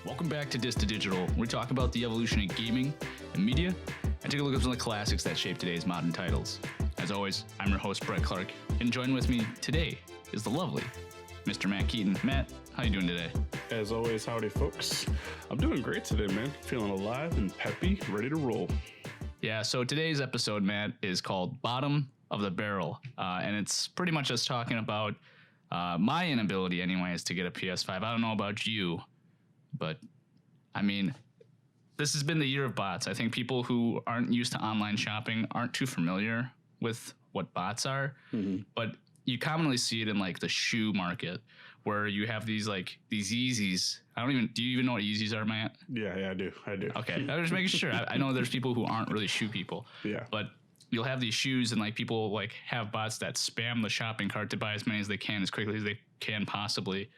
Welcome back to Dis to Digital, where we talk about the evolution of gaming and media and take a look at some of the classics that shape today's modern titles. As always, I'm your host, Brett Clark, and joining with me today is the lovely Mr. Matt Keaton. Matt, how you doing today? As always, howdy folks. I'm doing great today, man. Feeling alive and peppy, ready to roll. Yeah, so today's episode, Matt, is called Bottom of the Barrel, and it's pretty much us talking about my inability, anyways, to get a PS5. I don't know about you, but I mean, this has been the year of bots. I think people who aren't used to online shopping aren't too familiar with what bots are, but you commonly see it in like the shoe market where you have these Yeezys. Do you even know what Yeezys are, Matt? Yeah, I do. Okay, I was just making sure. I know there's people who aren't really shoe people. Yeah. But you'll have these shoes and like people like have bots that spam the shopping cart to buy as many as they can as quickly as they can possibly,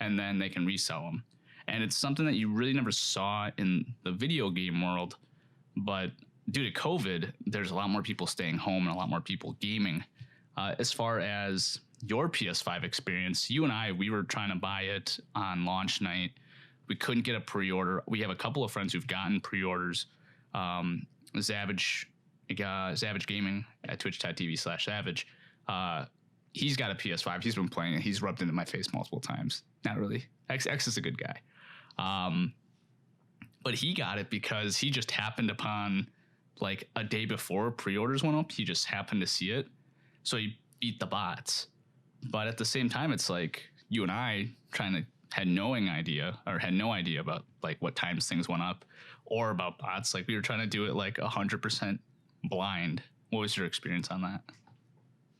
and then they can resell them. And it's something that you really never saw in the video game world, but due to COVID, there's a lot more people staying home and a lot more people gaming. As far as your PS5 experience, you and we were trying to buy it on launch night. We couldn't get a pre-order. We have a couple of friends who've gotten pre-orders. Savage Gaming at twitch.tv/Savage. He's got a PS5. He's been playing it. He's rubbed into my face multiple times. Not really. X is a good guy. But he got it because he just happened upon like a day before pre-orders went up. He just happened to see it. So he beat the bots. But at the same time, it's like you and I had no idea about like what times things went up or about bots. Like we were trying to do it like 100% blind. What was your experience on that?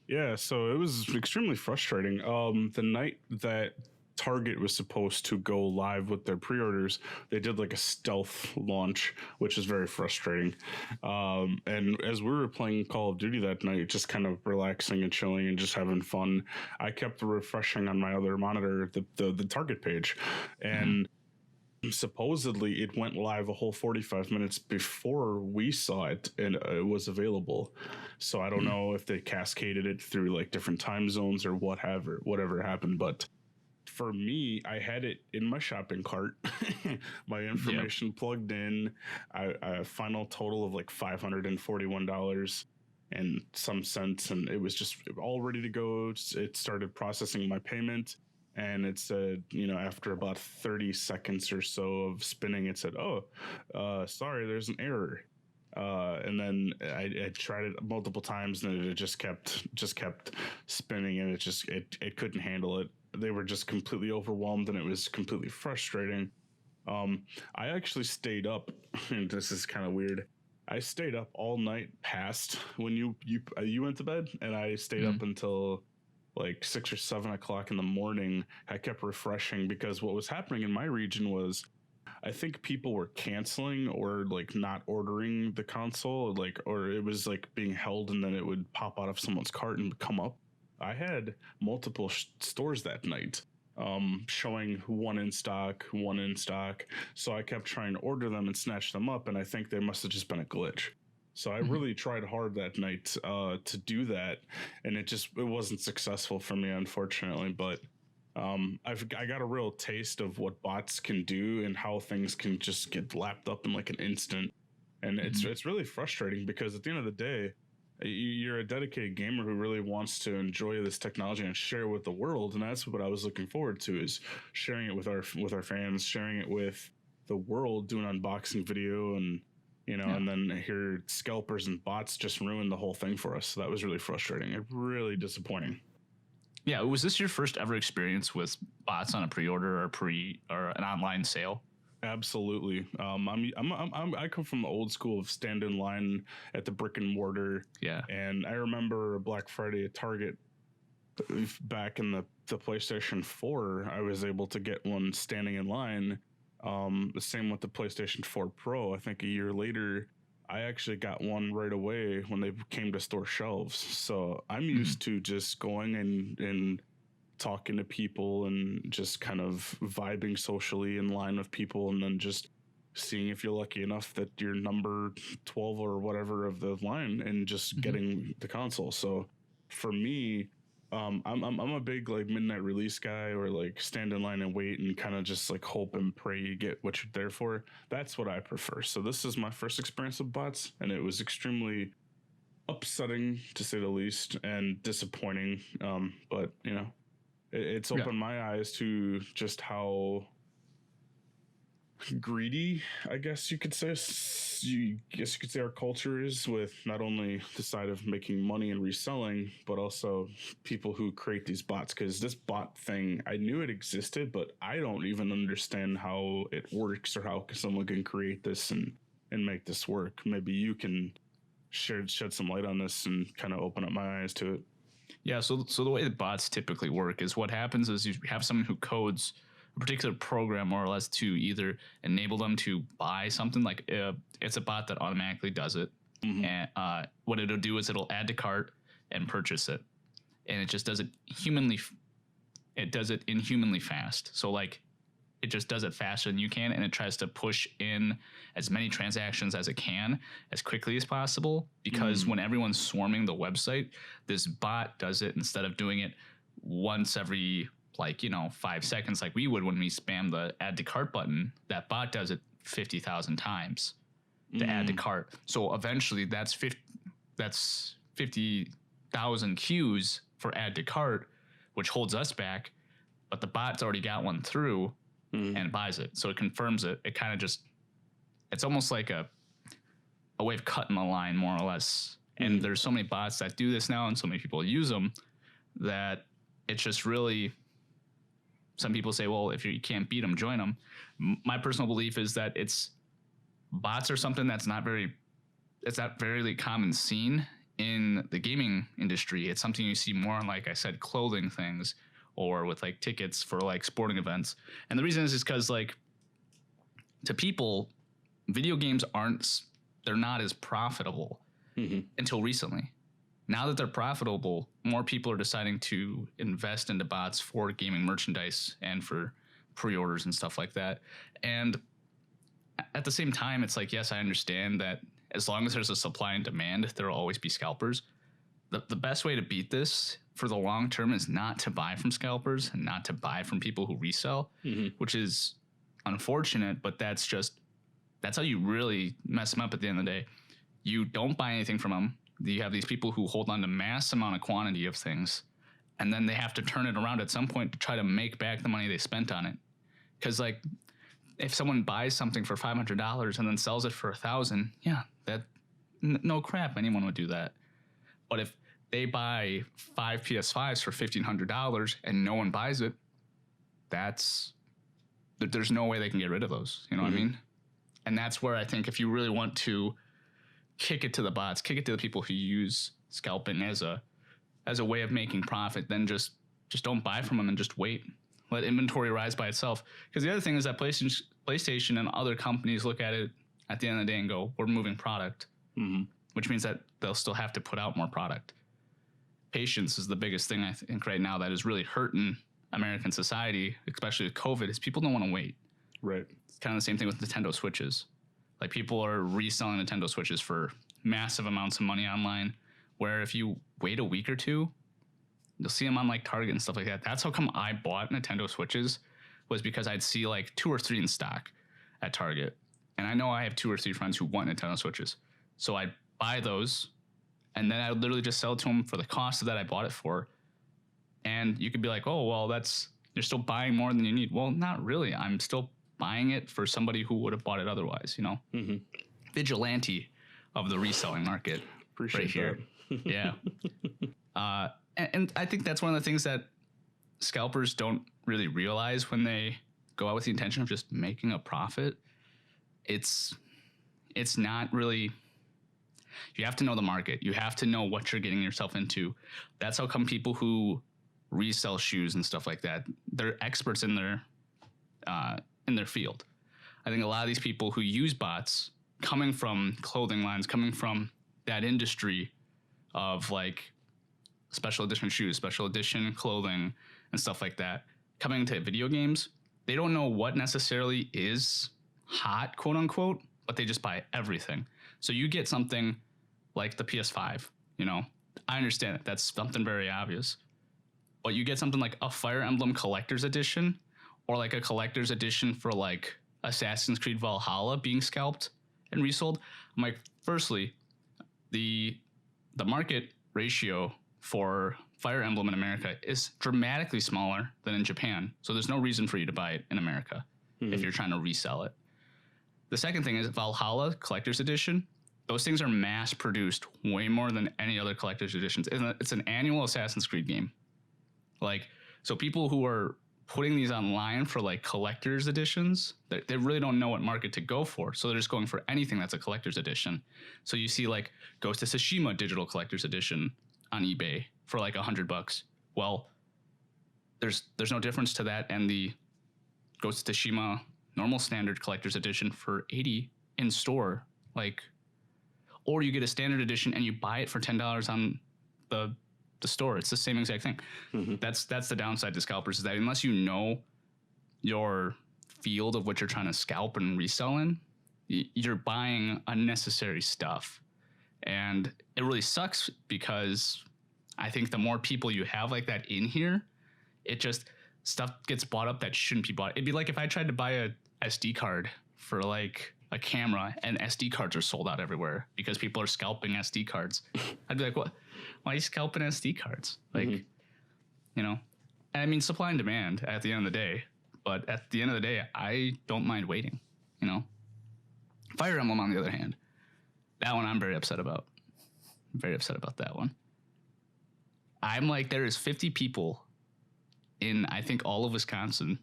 Yeah, so it was extremely frustrating. The night that Target was supposed to go live with their pre-orders, they did like a stealth launch, which is very frustrating. And as we were playing Call of Duty that night, just kind of relaxing and chilling and just having fun, I kept refreshing on my other monitor the Target page, and supposedly it went live a whole 45 minutes before we saw it and it was available. So I don't know if they cascaded it through like different time zones or whatever happened, but for me, I had it in my shopping cart, my information plugged in, a final total of like $541 and some cents, and it was just all ready to go. It started processing my payment, and it said, after about 30 seconds or so of spinning, it said, sorry, there's an error. And then I tried it multiple times, and it just kept spinning, and it couldn't handle it. They were just completely overwhelmed, and it was completely frustrating. I actually stayed up, and this is kind of weird. I stayed up all night past when you went to bed, and I stayed up until like 6 or 7 o'clock in the morning. I kept refreshing because what was happening in my region was, I think people were canceling or like not ordering the console, or it was like being held, and then it would pop out of someone's cart and come up. I had multiple stores that night showing one in stock. So I kept trying to order them and snatch them up, and I think they must have just been a glitch. So I really tried hard that night to do that, and it wasn't successful for me, unfortunately. But I got a real taste of what bots can do and how things can just get lapped up in like an instant. And it's really frustrating because at the end of the day, you're a dedicated gamer who really wants to enjoy this technology and share it with the world, and that's what I was looking forward to, is sharing it with our fans, sharing it with the world, doing an unboxing video, and and then here scalpers and bots just ruined the whole thing for us. So that was really frustrating. Really disappointing. Yeah, was this your first ever experience with bots on a pre-order or an online sale? Absolutely. I come from the old school of stand in line at the brick and mortar. Yeah. And I remember Black Friday at Target back in the PlayStation 4. I was able to get one standing in line. The same with the PlayStation 4 Pro. I think a year later, I actually got one right away when they came to store shelves. So I'm used to just going and talking to people and just kind of vibing socially in line with people, and then just seeing if you're lucky enough that you're number 12 or whatever of the line and just getting the console. So for me, I'm a big like midnight release guy, or like stand in line and wait and kind of just like hope and pray you get what you're there for. That's what I prefer. So this is my first experience with bots, and it was extremely upsetting to say the least, and disappointing. But you know, it's Yeah. opened my eyes to just how greedy, I guess you could say, our culture is, with not only the side of making money and reselling, but also people who create these bots. Because this bot thing, I knew it existed, but I don't even understand how it works or how someone can create this and make this work. Maybe you can shed some light on this and kind of open up my eyes to it. Yeah, so the way that bots typically work is what happens is you have someone who codes a particular program more or less to either enable them to buy something, like it's a bot that automatically does it. Mhm. And what it'll do is it'll add to cart and purchase it, and it just does it inhumanly fast. So like it just does it faster than you can, and it tries to push in as many transactions as it can as quickly as possible, because when everyone's swarming the website, this bot does it instead of doing it once every 5 seconds like we would when we spam the add to cart button. That bot does it 50,000 times to add to cart. So eventually that's 50,000 queues for add to cart, which holds us back, but the bot's already got one through and buys it. So it confirms it. It kind of just, it's almost like a way of cutting the line, more or less. And there's so many bots that do this now, and so many people use them, that it's just really, some people say, well, if you can't beat them, join them. My personal belief is that bots are something that's not very common seen in the gaming industry. It's something you see more on, like I said, clothing things, or with like tickets for like sporting events. And the reason is because like to people, video games they're not as profitable until recently. Now that they're profitable, more people are deciding to invest into bots for gaming merchandise and for pre-orders and stuff like that. And at the same time, it's like, yes, I understand that as long as there's a supply and demand, there will always be scalpers. The best way to beat this for the long term is not to buy from scalpers and not to buy from people who resell, which is unfortunate, but that's how you really mess them up at the end of the day. You don't buy anything from them. You have these people who hold on to mass amount of quantity of things, and then they have to turn it around at some point to try to make back the money they spent on it. Because like, if someone buys something for $500 and then sells it for $1,000, yeah, no crap, anyone would do that. But if they buy 5 PS5s for $1,500 and no one buys it, there's no way they can get rid of those. You know what I mean? And that's where I think if you really want to kick it to the bots, kick it to the people who use scalping as a way of making profit, then just don't buy from them and just wait. Let inventory rise by itself. Because the other thing is that PlayStation and other companies look at it at the end of the day and go, we're moving product, which means that they'll still have to put out more product. Patience is the biggest thing I think right now that is really hurting American society, especially with COVID, is people don't want to wait. Right. It's kind of the same thing with Nintendo Switches. Like, people are reselling Nintendo Switches for massive amounts of money online, where if you wait a week or two, you'll see them on like Target and stuff like that. That's how come I bought Nintendo Switches, was because I'd see like 2 or 3 in stock at Target. And I know I have 2 or 3 friends who want Nintendo Switches. So I'd buy those, and then I would literally just sell it to them for the cost that I bought it for. And you could be like, oh, well, you're still buying more than you need. Well, not really. I'm still buying it for somebody who would have bought it otherwise, you know? Vigilante of the reselling market. Appreciate right here. that. Yeah. And I think that's one of the things that scalpers don't really realize when they go out with the intention of just making a profit. It's not really, you have to know the market. You have to know what you're getting yourself into. That's how come people who resell shoes and stuff like that, they're experts in their field. I think a lot of these people who use bots, coming from clothing lines, coming from that industry of like special edition shoes, special edition clothing and stuff like that, coming to video games, they don't know what necessarily is hot, quote unquote, but they just buy everything. So you get something like the PS5, you know, I understand it. That's something very obvious. but you get something like a Fire Emblem Collector's Edition, or like a collector's edition for like Assassin's Creed Valhalla being scalped and resold. I'm like, firstly, the market ratio for Fire Emblem in America is dramatically smaller than in Japan. So there's no reason for you to buy it in America if you're trying to resell it. The second thing is Valhalla Collector's Edition. Those things are mass produced way more than any other collector's editions. It's an annual Assassin's Creed game. Like, so people who are putting these online for like collector's editions, they really don't know what market to go for. So they're just going for anything that's a collector's edition. So you see like Ghost of Tsushima digital collector's edition on eBay for like $100. Well, there's no difference to that and the Ghost of Tsushima normal standard collector's edition for $80 in store. Like, or you get a standard edition and you buy it for $10 on the store. It's the same exact thing. That's the downside to scalpers, is that unless you know your field of what you're trying to scalp and resell in, you're buying unnecessary stuff. And it really sucks because I think the more people you have like that in here, it just, stuff gets bought up that shouldn't be bought. It'd be like if I tried to buy a SD card for like a camera and SD cards are sold out everywhere because people are scalping SD cards. I'd be like, what? Why are you scalping SD cards? Like, you know, I mean, supply and demand at the end of the day, but at the end of the day, I don't mind waiting, you know. Fire Emblem, on the other hand, that one I'm very upset about. I'm very upset about that one. I'm like, there is 50 people in, I think, all of Wisconsin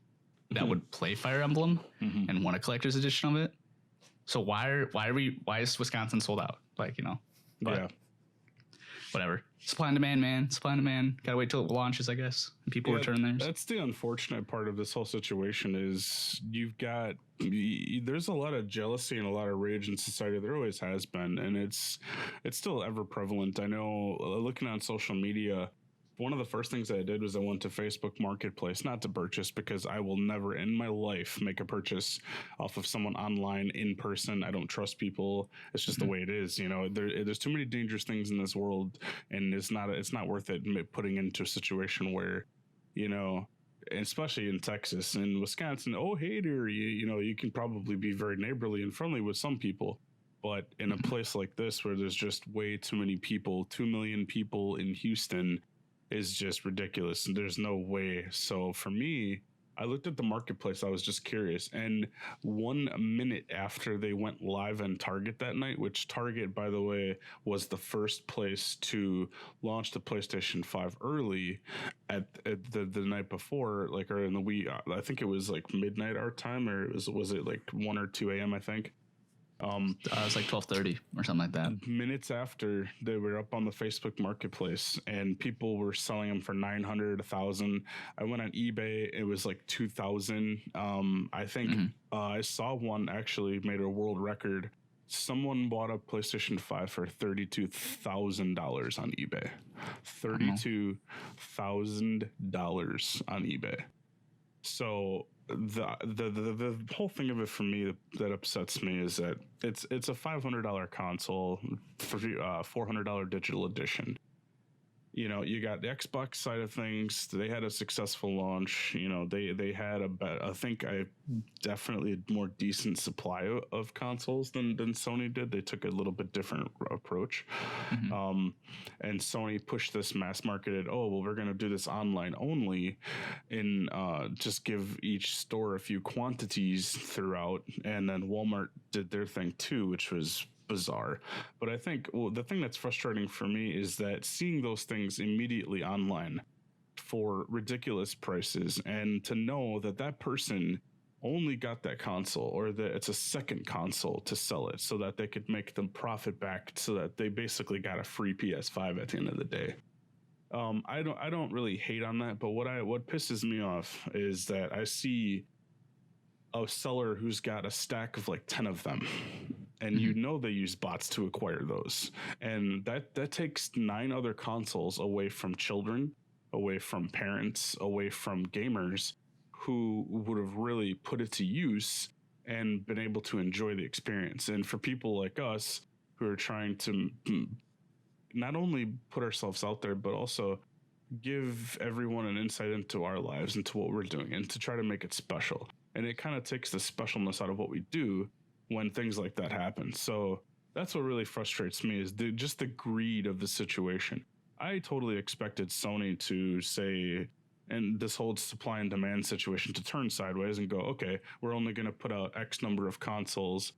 that would play Fire Emblem and want a collector's edition of it. So why is Wisconsin sold out? Like, you know, but yeah, whatever. Supply and demand, man. Supply and demand. Gotta wait till it launches, I guess, and people return theirs. That's the unfortunate part of this whole situation is there's a lot of jealousy and a lot of rage in society. There always has been, and it's still ever prevalent. I know, looking on social media, one of the first things I did was I went to Facebook Marketplace, not to purchase, because I will never in my life make a purchase off of someone online in person. I don't trust people. It's just the way it is. You know, there's too many dangerous things in this world, and it's not worth it putting into a situation where, you know, especially in Texas and Wisconsin. Oh, hey there, you know, you can probably be very neighborly and friendly with some people. But in a place like this where there's just way too many people, 2 million people in Houston, is just ridiculous, and there's no way. So for me, I looked at the marketplace. I was just curious, and 1 minute after they went live on Target that night, which Target, by the way, was the first place to launch the PlayStation 5 early at the night before, like, or in the wee, I think it was like midnight our time, or was it like 1 or 2 a.m. I think. It was like 12:30 or something like that. Minutes after, they were up on the Facebook Marketplace, and people were selling them for $900, $1,000. I went on eBay; it was like $2,000. I think I saw one actually made a world record. Someone bought a PlayStation 5 for $32,000 on eBay. $32,000 on eBay. So the whole thing of it for me that upsets me is that it's a $500 console for $400 digital edition. You know, you got the Xbox side of things. They had a successful launch. You know, they had I think definitely a more decent supply of consoles than Sony did. They took a little bit different approach. And Sony pushed this mass marketed, oh, well, we're going to do this online only, and just give each store a few quantities throughout. And then Walmart did their thing too, which was bizarre. But I think the thing that's frustrating for me is that seeing those things immediately online for ridiculous prices, and to know that person only got that console, or that it's a second console to sell it so that they could make them profit back, so that they basically got a free PS5 at the end of the day. I don't really hate on that, but what pisses me off is that I see a seller who's got a stack of like 10 of them, and you know they use bots to acquire those, and that takes 9 other consoles away from children, away from parents, away from gamers who would have really put it to use and been able to enjoy the experience. And for people like us who are trying to not only put ourselves out there, but also give everyone an insight into our lives, into what we're doing, and to try to make it special. And it kind of takes the specialness out of what we do when things like that happen. So that's what really frustrates me is just the greed of the situation. I totally expected Sony to say, and this whole supply and demand situation to turn sideways and go, okay, we're only going to put out X number of consoles.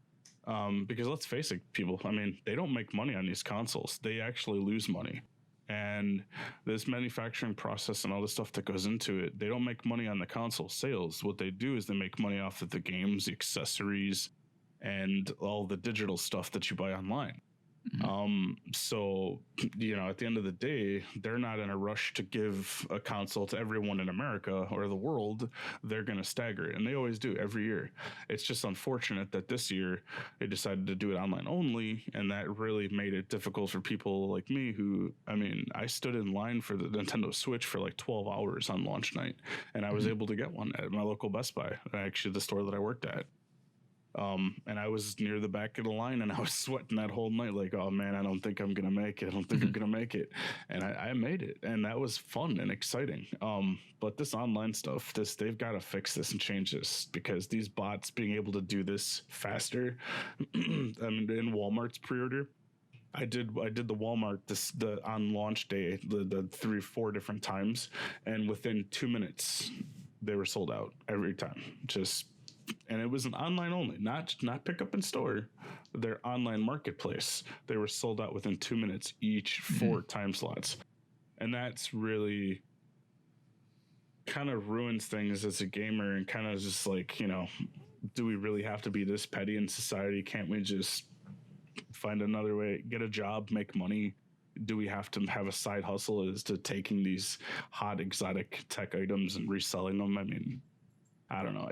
Because let's face it, people, I mean, they don't make money on these consoles. They actually lose money. And this manufacturing process and all the stuff that goes into it, they don't make money on the console sales. What they do is they make money off of the games, the accessories, and all the digital stuff that you buy online. So, you know, at the end of the day, they're not in a rush to give a console to everyone in America or the world. They're going to stagger it, and they always do every year. It's just unfortunate that this year they decided to do it online only, and that really made it difficult for people like me who, I mean, I stood in line for the Nintendo Switch for like 12 hours on launch night, and I was able to get one at my local Best Buy, actually the store that I worked at. And I was near the back of the line and I was sweating that whole night, like, oh man, I don't think I'm gonna make it. I don't think I'm gonna make it. And I made it, and that was fun and exciting. But this online stuff, they've got to fix this and change this, because these bots being able to do this faster. I mean, in Walmart's pre-order, I did the Walmart on launch day the 3-4 different times, and within 2 minutes they were sold out every time. And it was an online only, not pick up in store. Their online marketplace, they were sold out within 2 minutes each, 4 time slots. And that's really kind of ruins things as a gamer, and kind of just like, you know, do we really have to be this petty in society? Can't we just find another way, get a job, make money? Do we have to have a side hustle as to taking these hot exotic tech items and reselling them? I mean, I don't know.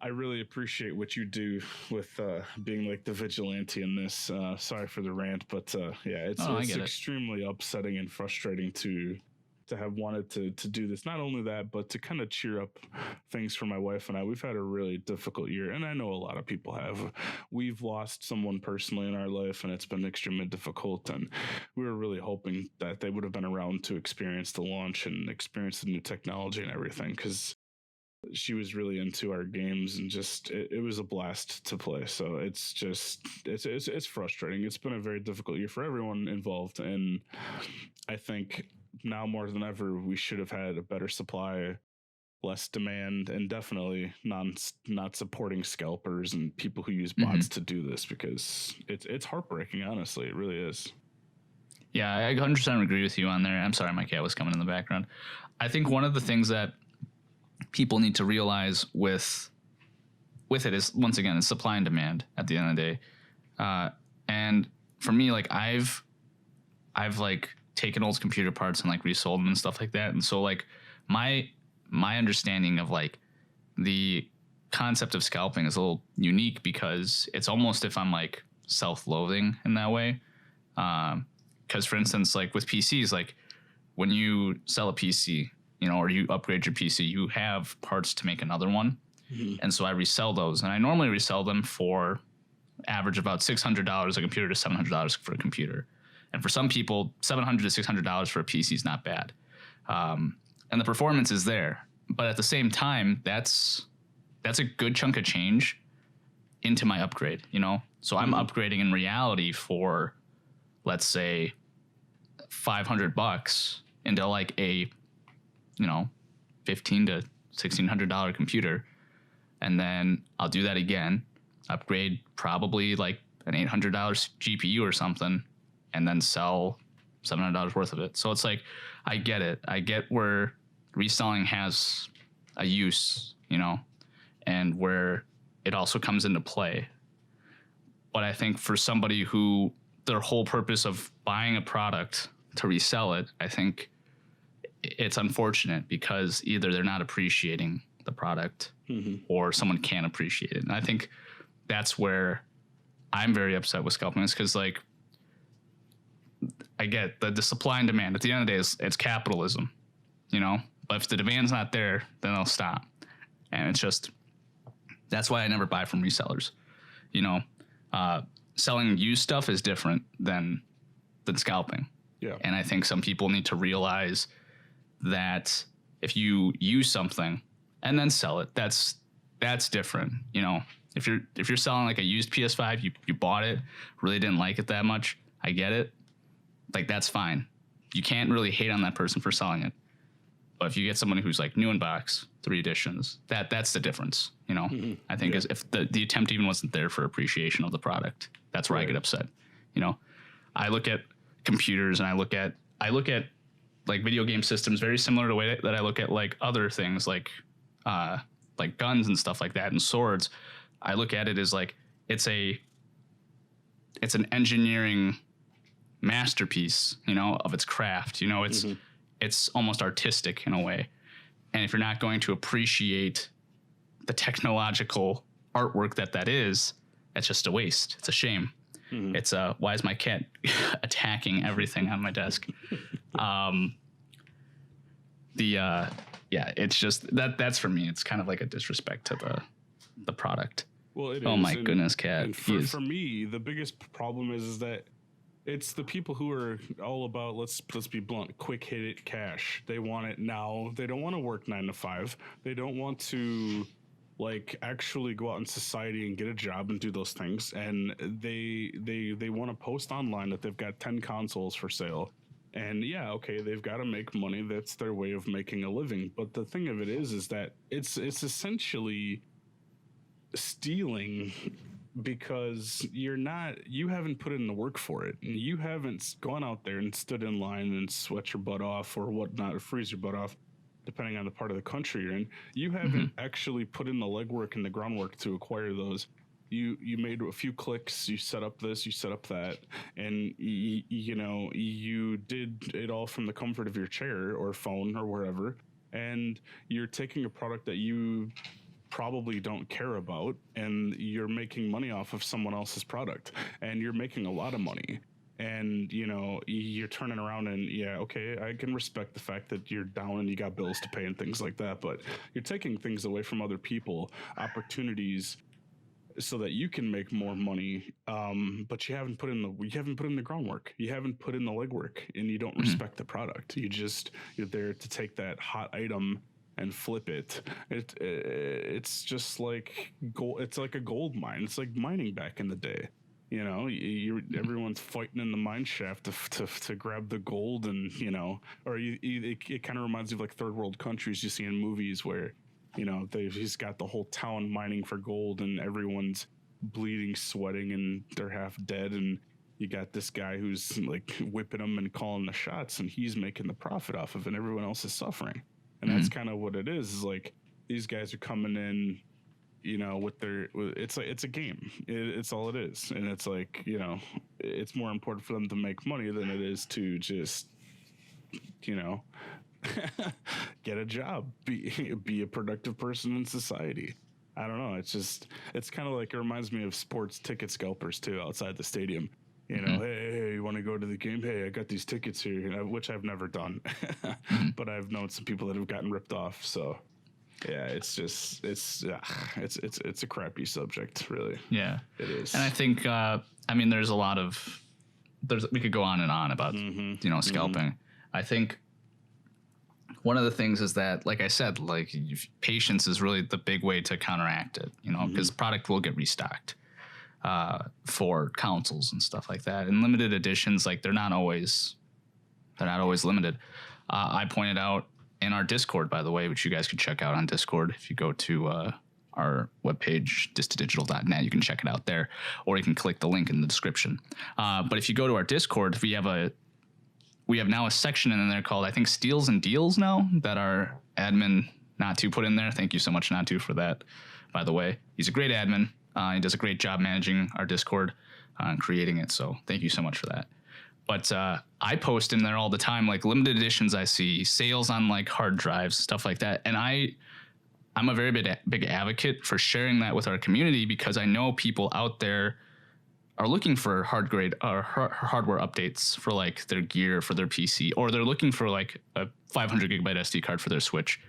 I really appreciate what you do with being like the vigilante in this. Sorry for the rant, but yeah, it's extremely upsetting and frustrating to have wanted to do this. Not only that, but to kind of cheer up things for my wife and I. We've had a really difficult year, and I know a lot of people have. We've lost someone personally in our life, and it's been extremely difficult, and we were really hoping that they would have been around to experience the launch and experience the new technology and everything, because she was really into our games, and just it was a blast to play. So it's frustrating. It's been a very difficult year for everyone involved, and I think now more than ever we should have had a better supply, less demand, and definitely not supporting scalpers and people who use bots to do this, because it's heartbreaking. Honestly, it really is. Yeah, I 100% agree with you on there. I'm sorry, my cat was coming in the background. I think one of the things that people need to realize with it is, once again, it's supply and demand at the end of the day. And for me, like I've like taken old computer parts and like resold them and stuff like that. And so like my understanding of like the concept of scalping is a little unique, because it's almost if I'm like self-loathing in that way. Because for instance, like with PCs, like when you sell a PC, you know, or you upgrade your PC, you have parts to make another one. And so I resell those, and I normally resell them for average about $600 a computer to $700 for a computer. And for some people, $700 to $600 for a PC is not bad. And the performance is there, but at the same time, that's a good chunk of change into my upgrade, you know? So I'm upgrading in reality for, let's say, $500 into like a, you know, $1,500 to $1,600 computer. And then I'll do that again, upgrade probably like an $800 GPU or something, and then sell $700 worth of it. So it's like, I get it. I get where reselling has a use, you know, and where it also comes into play. But I think for somebody who their whole purpose of buying a product to resell it, I think it's unfortunate, because either they're not appreciating the product or someone can't appreciate it. And I think that's where I'm very upset with scalping, is because like I get the supply and demand. At the end of the day, it's capitalism, you know, but if the demand's not there, then they'll stop. And it's just, that's why I never buy from resellers. You know, selling used stuff is different than scalping. Yeah. And I think some people need to realize that if you use something and then sell it, that's different. You know, if you're selling like a used PS5, you bought it, really didn't like it that much, I get it. Like, that's fine. You can't really hate on that person for selling it. But if you get someone who's like new in box, 3 editions, that's the difference. You know, I think is if the attempt even wasn't there for appreciation of the product, that's where I get upset. You know, I look at computers and I look at like video game systems very similar to the way that I look at like other things like guns and stuff like that and swords. I look at it as like it's an engineering masterpiece, you know, of its craft. You know, it's almost artistic in a way. And if you're not going to appreciate the technological artwork that is, it's just a waste. It's a shame. It's why is my cat attacking everything on my desk? It's just that's for me. It's kind of like a disrespect to the product. Well, it oh is. My goodness, cat. And for me, the biggest problem is that it's the people who are all about, let's be blunt, quick hit it cash. They want it now. They don't want to work 9 to 5. They don't want to like actually go out in society and get a job and do those things. And they want to post online that they've got 10 consoles for sale. And yeah, okay, they've got to make money. That's their way of making a living. But the thing of it is that it's essentially stealing, because you haven't put in the work for it. You haven't gone out there and stood in line and sweat your butt off or whatnot, or freeze your butt off, depending on the part of the country you're in. You haven't actually put in the legwork and the groundwork to acquire those. You made a few clicks, you set up this, you set up that, and you did it all from the comfort of your chair or phone or wherever, and you're taking a product that you probably don't care about, and you're making money off of someone else's product, and you're making a lot of money. And you're turning around and okay, I can respect the fact that you're down and you got bills to pay and things like that, but you're taking things away from other people, opportunities, so that you can make more money. But you haven't put in the groundwork, you haven't put in the legwork, and you don't respect the product. You're there to take that hot item and flip it. It's just like gold. It's like a gold mine. It's like mining back in the day. Everyone's fighting in the mine shaft to grab the gold, and it kind of reminds me of like third world countries you see in movies where he's got the whole town mining for gold, and everyone's bleeding, sweating, and they're half dead, and you got this guy who's like whipping them and calling the shots, and he's making the profit off of it, and everyone else is suffering. And that's kind of what it is like these guys are coming in, it's a game. It's all it is. And it's like, it's more important for them to make money than it is to just, get a job, be a productive person in society. I don't know. It's kind of like, it reminds me of sports ticket scalpers too, outside the stadium. Hey, you want to go to the game? Hey, I got these tickets here, which I've never done, but I've known some people that have gotten ripped off. So yeah, it's a crappy subject, really. Yeah, it is. And I think, there's a lot of, we could go on and on about, scalping. I think one of the things is that, like I said, like patience is really the big way to counteract it, because product will get restocked for consoles and stuff like that. And limited editions, like they're not always limited. I pointed out in our Discord, by the way, which you guys can check out on Discord. If you go to our webpage, distodigital.net, you can check it out there, or you can click the link in the description. But if you go to our Discord, we have now a section in there called, I think, Steals and Deals now, that our admin Natu put in there. Thank you so much, Natu, for that, by the way. He's a great admin. He does a great job managing our Discord and creating it. So thank you so much for that. But I post in there all the time, like limited editions I see, sales on like hard drives, stuff like that. And I'm a very big advocate for sharing that with our community, because I know people out there are looking for hardware updates for like their gear, for their PC, or they're looking for like a 500 gigabyte SD card for their Switch.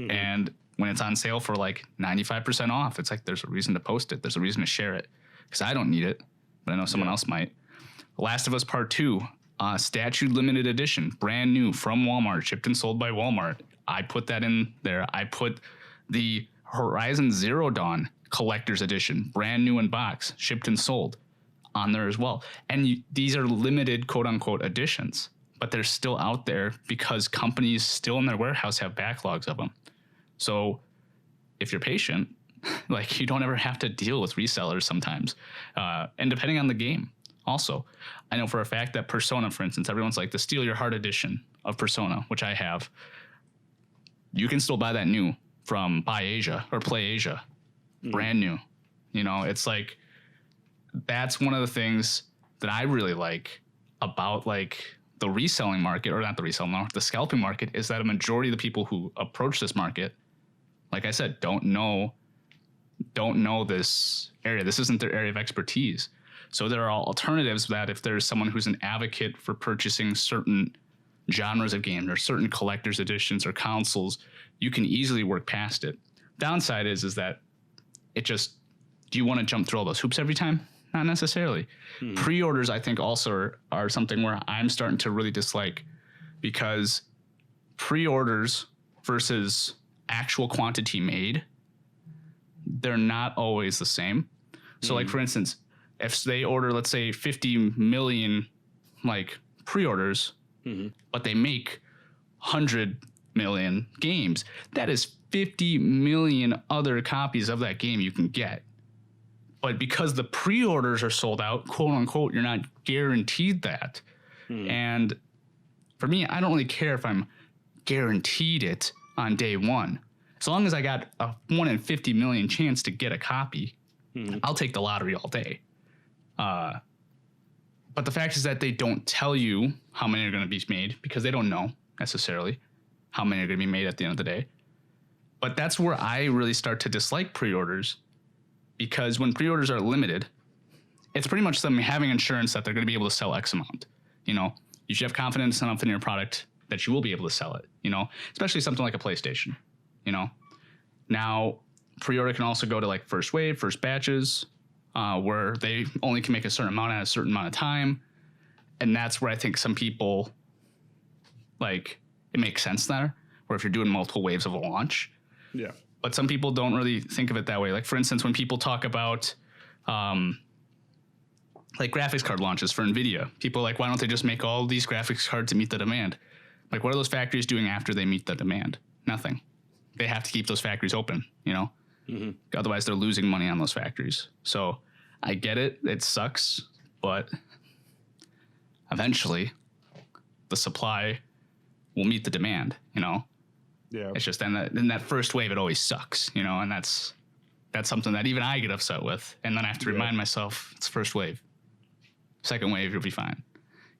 And when it's on sale for like 95% off, it's like there's a reason to post it. There's a reason to share it, because I don't need it, but I know someone else might. Last of Us Part 2 Statue limited edition, brand new from Walmart, shipped and sold by Walmart. I put that in there. I put the Horizon Zero Dawn collector's edition, brand new in box, shipped and sold, on there as well. And these are limited, quote unquote, editions, but they're still out there because companies still in their warehouse have backlogs of them. So if you're patient, like, you don't ever have to deal with resellers sometimes. And depending on the game. Also, I know for a fact that Persona, for instance, everyone's like the Steal Your Heart edition of Persona, which I have. You can still buy that new from Buy Asia or Play Asia, brand new. You know, it's like, that's one of the things that I really like about like the reselling market, or not the reselling market, the scalping market, is that a majority of the people who approach this market, like I said, don't know this area. This isn't their area of expertise. So there are alternatives that if there's someone who's an advocate for purchasing certain genres of games or certain collector's editions or consoles, you can easily work past it. Downside is that it just, do you want to jump through all those hoops every time? Not necessarily. Pre-orders, I think, also are something where I'm starting to really dislike, because pre-orders versus actual quantity made, they're not always the same. So like, for instance, if they order, let's say 50 million like pre-orders, but they make 100 million games, that is 50 million other copies of that game you can get. But because the pre-orders are sold out, quote unquote, you're not guaranteed that. And for me, I don't really care if I'm guaranteed it on day one. As long as I got a 1 in 50 million chance to get a copy, I'll take the lottery all day. But the fact is that they don't tell you how many are going to be made, because they don't know necessarily how many are going to be made at the end of the day. But that's where I really start to dislike pre-orders, because when pre-orders are limited, it's pretty much them having insurance that they're going to be able to sell X amount. You know, you should have confidence enough in your product that you will be able to sell it, you know, especially something like a PlayStation, you know. Now, pre-order can also go to like first wave, first batches, where they only can make a certain amount at a certain amount of time. And that's where I think some people, like, it makes sense there, where if you're doing multiple waves of a launch. Yeah. But some people don't really think of it that way. Like, for instance, when people talk about like graphics card launches for NVIDIA, people are like, why don't they just make all these graphics cards to meet the demand? Like, what are those factories doing after they meet the demand? Nothing. They have to keep those factories open, you know? Otherwise, they're losing money on those factories. So I get it. It sucks. But eventually, the supply will meet the demand, you know? Yeah. It's just in that first wave, it always sucks, you know? And that's something that even I get upset with. And then I have to remind myself, it's first wave. Second wave, you'll be fine,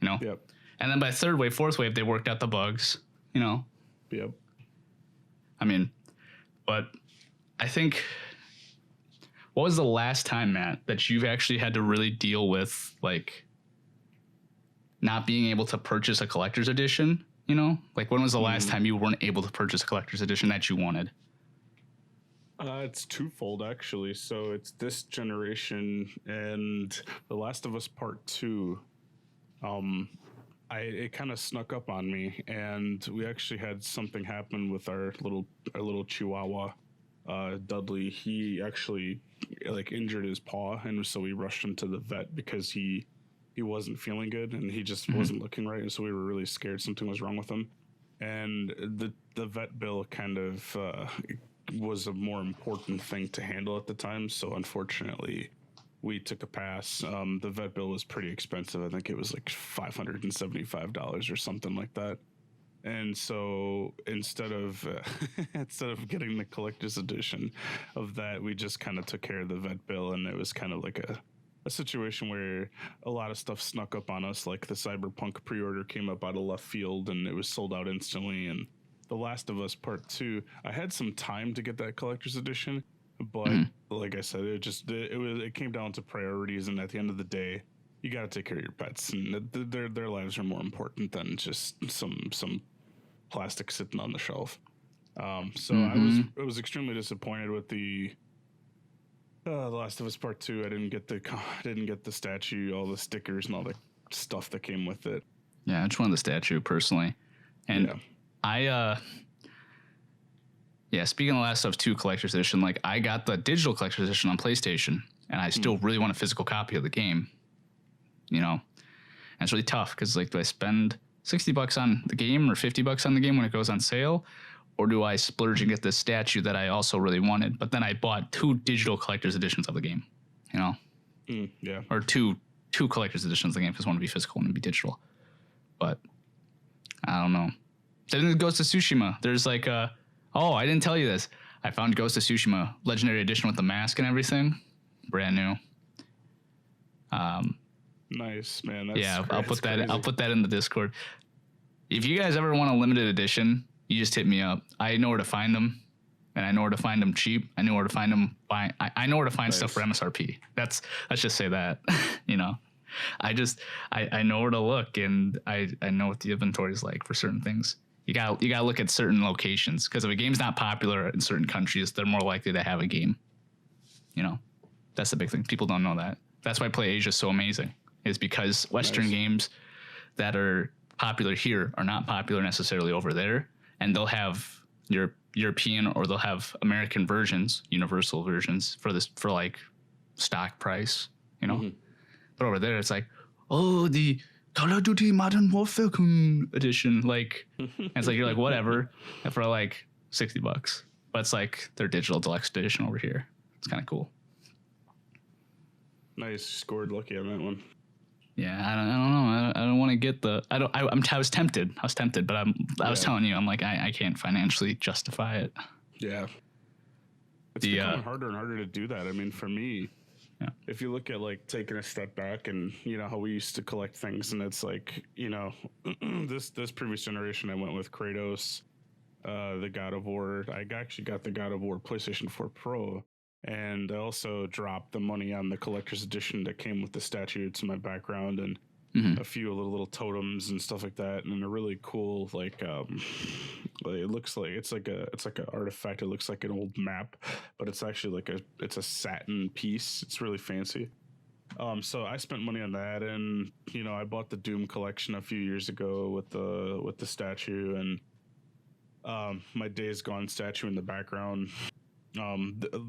you know? Yep. And then by third wave, fourth wave, they worked out the bugs, you know? Yep. I mean, but I think, what was the last time, Matt, that you've actually had to really deal with, like, not being able to purchase a collector's edition, you know? Like, when was the last time you weren't able to purchase a collector's edition that you wanted? It's twofold, actually. So it's this generation and The Last of Us Part 2. It kind of snuck up on me, and we actually had something happen with our little Chihuahua, Dudley. He actually like injured his paw, and so we rushed him to the vet because he wasn't feeling good and he just wasn't looking right, and so we were really scared something was wrong with him. And the vet bill kind of was a more important thing to handle at the time, so unfortunately we took a pass. The vet bill was pretty expensive. I think it was like $575 or something like that. And so instead of getting the collector's edition of that, we just kind of took care of the vet bill, and it was kind of like a situation where a lot of stuff snuck up on us. Like the Cyberpunk pre-order came up out of left field, and it was sold out instantly. And The Last of Us Part 2, I had some time to get that collector's edition, but like I said, it came down to priorities, and at the end of the day, you got to take care of your pets, and their lives are more important than just some plastic sitting on the shelf. So I was extremely disappointed with the Last of Us Part 2. I didn't get the statue, all the stickers, and all the stuff that came with it. Yeah, I just wanted the statue personally. And speaking of the last stuff too, collector's edition, like I got the digital collector's edition on PlayStation, and I still really want a physical copy of the game. You know, and it's really tough because like, do I spend $60 on the game or $50 on the game when it goes on sale, or do I splurge and get this statue that I also really wanted? But then I bought 2 digital collector's editions of the game. You know, or two collector's editions of the game because one would be physical, one would be digital. But I don't know. Then it goes to Tsushima. There's like I didn't tell you this. I found Ghost of Tsushima Legendary Edition with the mask and everything, brand new. Nice, man. That's I'll put that in the Discord. If you guys ever want a limited edition, you just hit me up. I know where to find them, and I know where to find them cheap. I know where to find them. I know where to find stuff for MSRP. Let's just say that. You know, I know where to look, and I know what the inventory is like for certain things. You gotta look at certain locations, because if a game's not popular in certain countries, they're more likely to have a game. You know, that's the big thing. People don't know that. That's why Play Asia is so amazing, is because Western games that are popular here are not popular necessarily over there, and they'll have European or they'll have American versions, universal versions for like stock price, you know. But over there, it's like, oh, the Call of Duty Modern Warfare edition, like, and it's like, you're like, whatever, for like $60, but it's like their digital deluxe edition over here. It's kind of cool. Nice, scored lucky on that one. Yeah, I don't know. I don't want to get the. I was tempted. But I was telling you, I'm like, I can't financially justify it. Yeah, it's becoming harder and harder to do that. I mean, for me, if you look at like taking a step back and you know how we used to collect things, and it's like, you know, this previous generation, I went with Kratos, the God of War. I actually got the God of War PlayStation 4 Pro. And I also dropped the money on the collector's edition that came with the statue to my background and a few little totems and stuff like that, and a really cool like it looks like it's like an artifact. It looks like an old map, but it's actually it's a satin piece. It's really fancy. So I spent money on that, and you know, I bought the Doom collection a few years ago with the statue and my Days Gone statue in the background.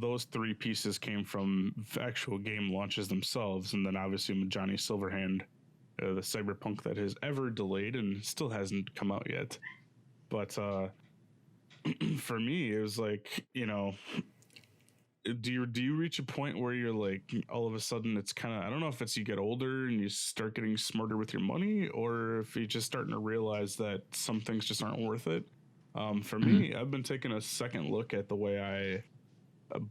Those 3 pieces came from actual game launches themselves, and then obviously Johnny Silverhand, the cyberpunk that has ever delayed and still hasn't come out yet. But for me, it was like, you know, do you reach a point where you're like, all of a sudden it's kind of, I don't know if it's you get older and you start getting smarter with your money, or if you're just starting to realize that some things just aren't worth it. For me, I've been taking a second look at the way I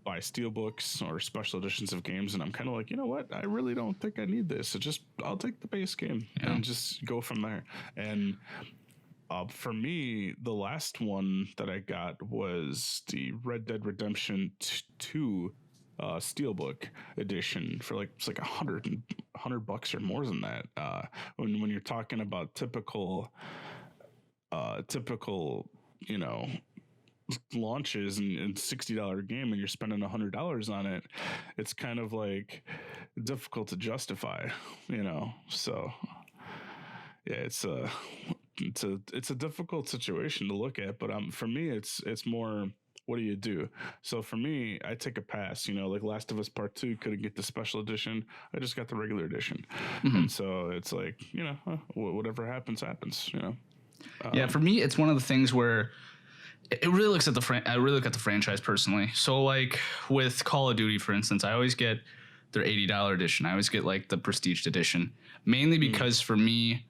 buy steelbooks or special editions of games, and I'm kind of like, you know what? I really don't think I need this. I'll take the base game and just go from there. And for me, the last one that I got was the Red Dead Redemption 2 steelbook edition for like, it's like $100 or more than that. When you're talking about typical, you know, launches and $60 game, and you're spending $100 on it, it's kind of like difficult to justify, you know. So yeah, it's a difficult situation to look at, but for me, it's more, what do you do? So for me, I take a pass. You know, like Last of Us Part 2 couldn't get the special edition. I just got the regular edition, and so it's like, you know, whatever happens, you know. Yeah, for me, it's one of the things where it really looks at I really look at the franchise personally. So like with Call of Duty, for instance, I always get their $80 edition. I always get like the prestiged edition, mainly because for me,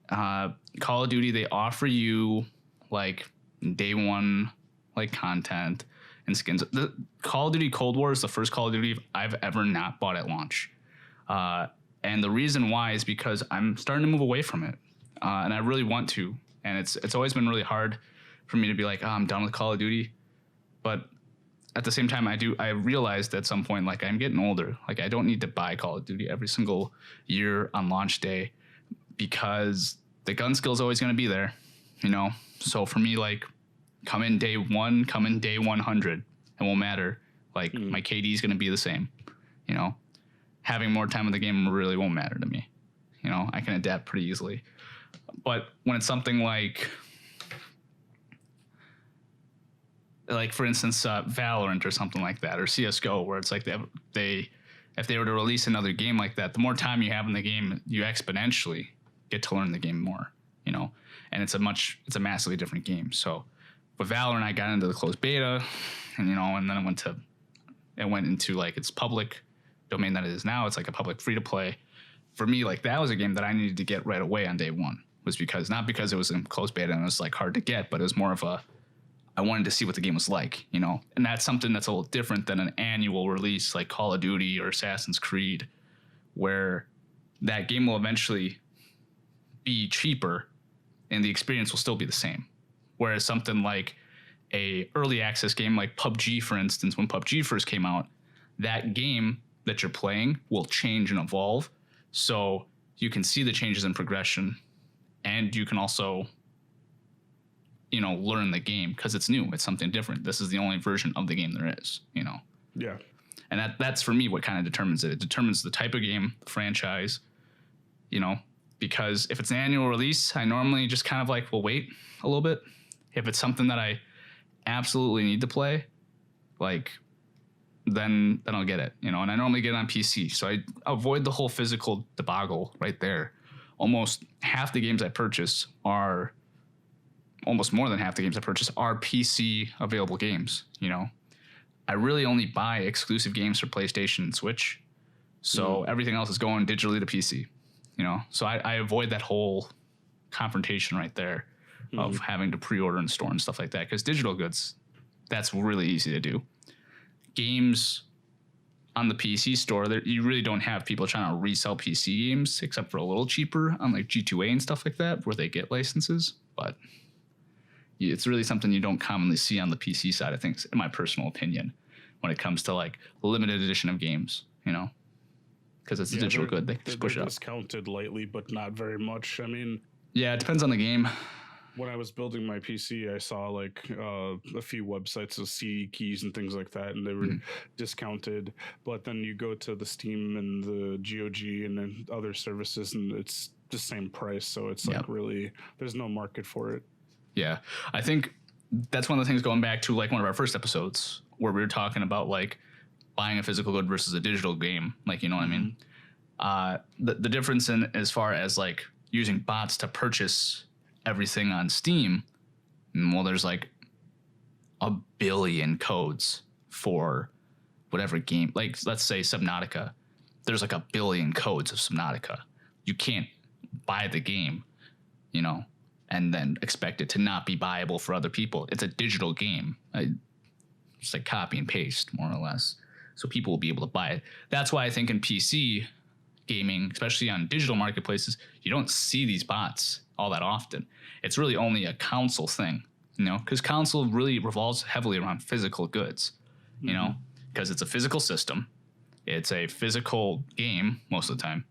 Call of Duty, they offer you like day one like content and skins. The Call of Duty Cold War is the first Call of Duty I've ever not bought at launch, and the reason why is because I'm starting to move away from it, and I really want to. And it's always been really hard for me to be like, oh, I'm done with Call of Duty. But at the same time, I realized at some point, like, I'm getting older. Like, I don't need to buy Call of Duty every single year on launch day, because the gun skill is always going to be there, you know? So for me, like, come in day 1, come in day 100. It won't matter. Like, my KD is going to be the same, you know? Having more time in the game really won't matter to me. You know, I can adapt pretty easily. But when it's something like for instance, Valorant or something like that, or CS:GO, where it's like if they were to release another game like that, the more time you have in the game, you exponentially get to learn the game more, you know. And it's a massively different game. So with Valorant, I got into the closed beta, and and then it went into like its public domain that it is now. It's like a public free to play. For me, like that was a game that I needed to get right away on day one. Was because not because it was in closed beta and it was like hard to get, but it was more of I wanted to see what the game was like, and that's something that's a little different than an annual release like Call of Duty or Assassin's Creed, where that game will eventually be cheaper and the experience will still be the same. Whereas something like a early access game like PUBG, for instance, when PUBG first came out, that game that you're playing will change and evolve. So you can see the changes in progression, and you can also learn the game because it's new. It's something different. This is the only version of the game there is, Yeah. And that's for me what kind of determines it. It determines the type of game, the franchise, because if it's an annual release, I normally just kind of like, well, wait a little bit. If it's something that I absolutely need to play, like, then I'll get it, and I normally get it on PC. So I avoid the whole physical debacle right there. Almost half the games I purchase are almost more than half the games I purchase are PC available games. I really only buy exclusive games for PlayStation and Switch. So everything else is going digitally to PC, so I avoid that whole confrontation right there of having to pre-order and store and stuff like that. Because digital goods, that's really easy to do. Games on the PC store, you really don't have people trying to resell PC games except for a little cheaper on like G2A and stuff like that where they get licenses. But it's really something you don't commonly see on the PC side of things, in my personal opinion, when it comes to like limited edition of games, because it's a digital good. They just push it up. Discounted lightly, but not very much. I mean, yeah, it depends on the game. When I was building my PC, I saw like a few websites of C keys and things like that, and they were discounted. But then you go to the Steam and the GOG and then other services, and it's the same price. So it's like really, there's no market for it. Yeah, I think that's one of the things going back to like one of our first episodes where we were talking about like buying a physical good versus a digital game. Like, what I mean? The difference in as far as like using bots to purchase everything on Steam, well, there's like a billion codes for whatever game. Like, let's say Subnautica. There's like a billion codes of Subnautica. You can't buy the game, and then expect it to not be buyable for other people. It's a digital game. It's like copy and paste, more or less. So people will be able to buy it. That's why I think in PC gaming, especially on digital marketplaces, you don't see these bots all that often. It's really only a console thing, because console really revolves heavily around physical goods, because it's a physical system. It's a physical game most of the time,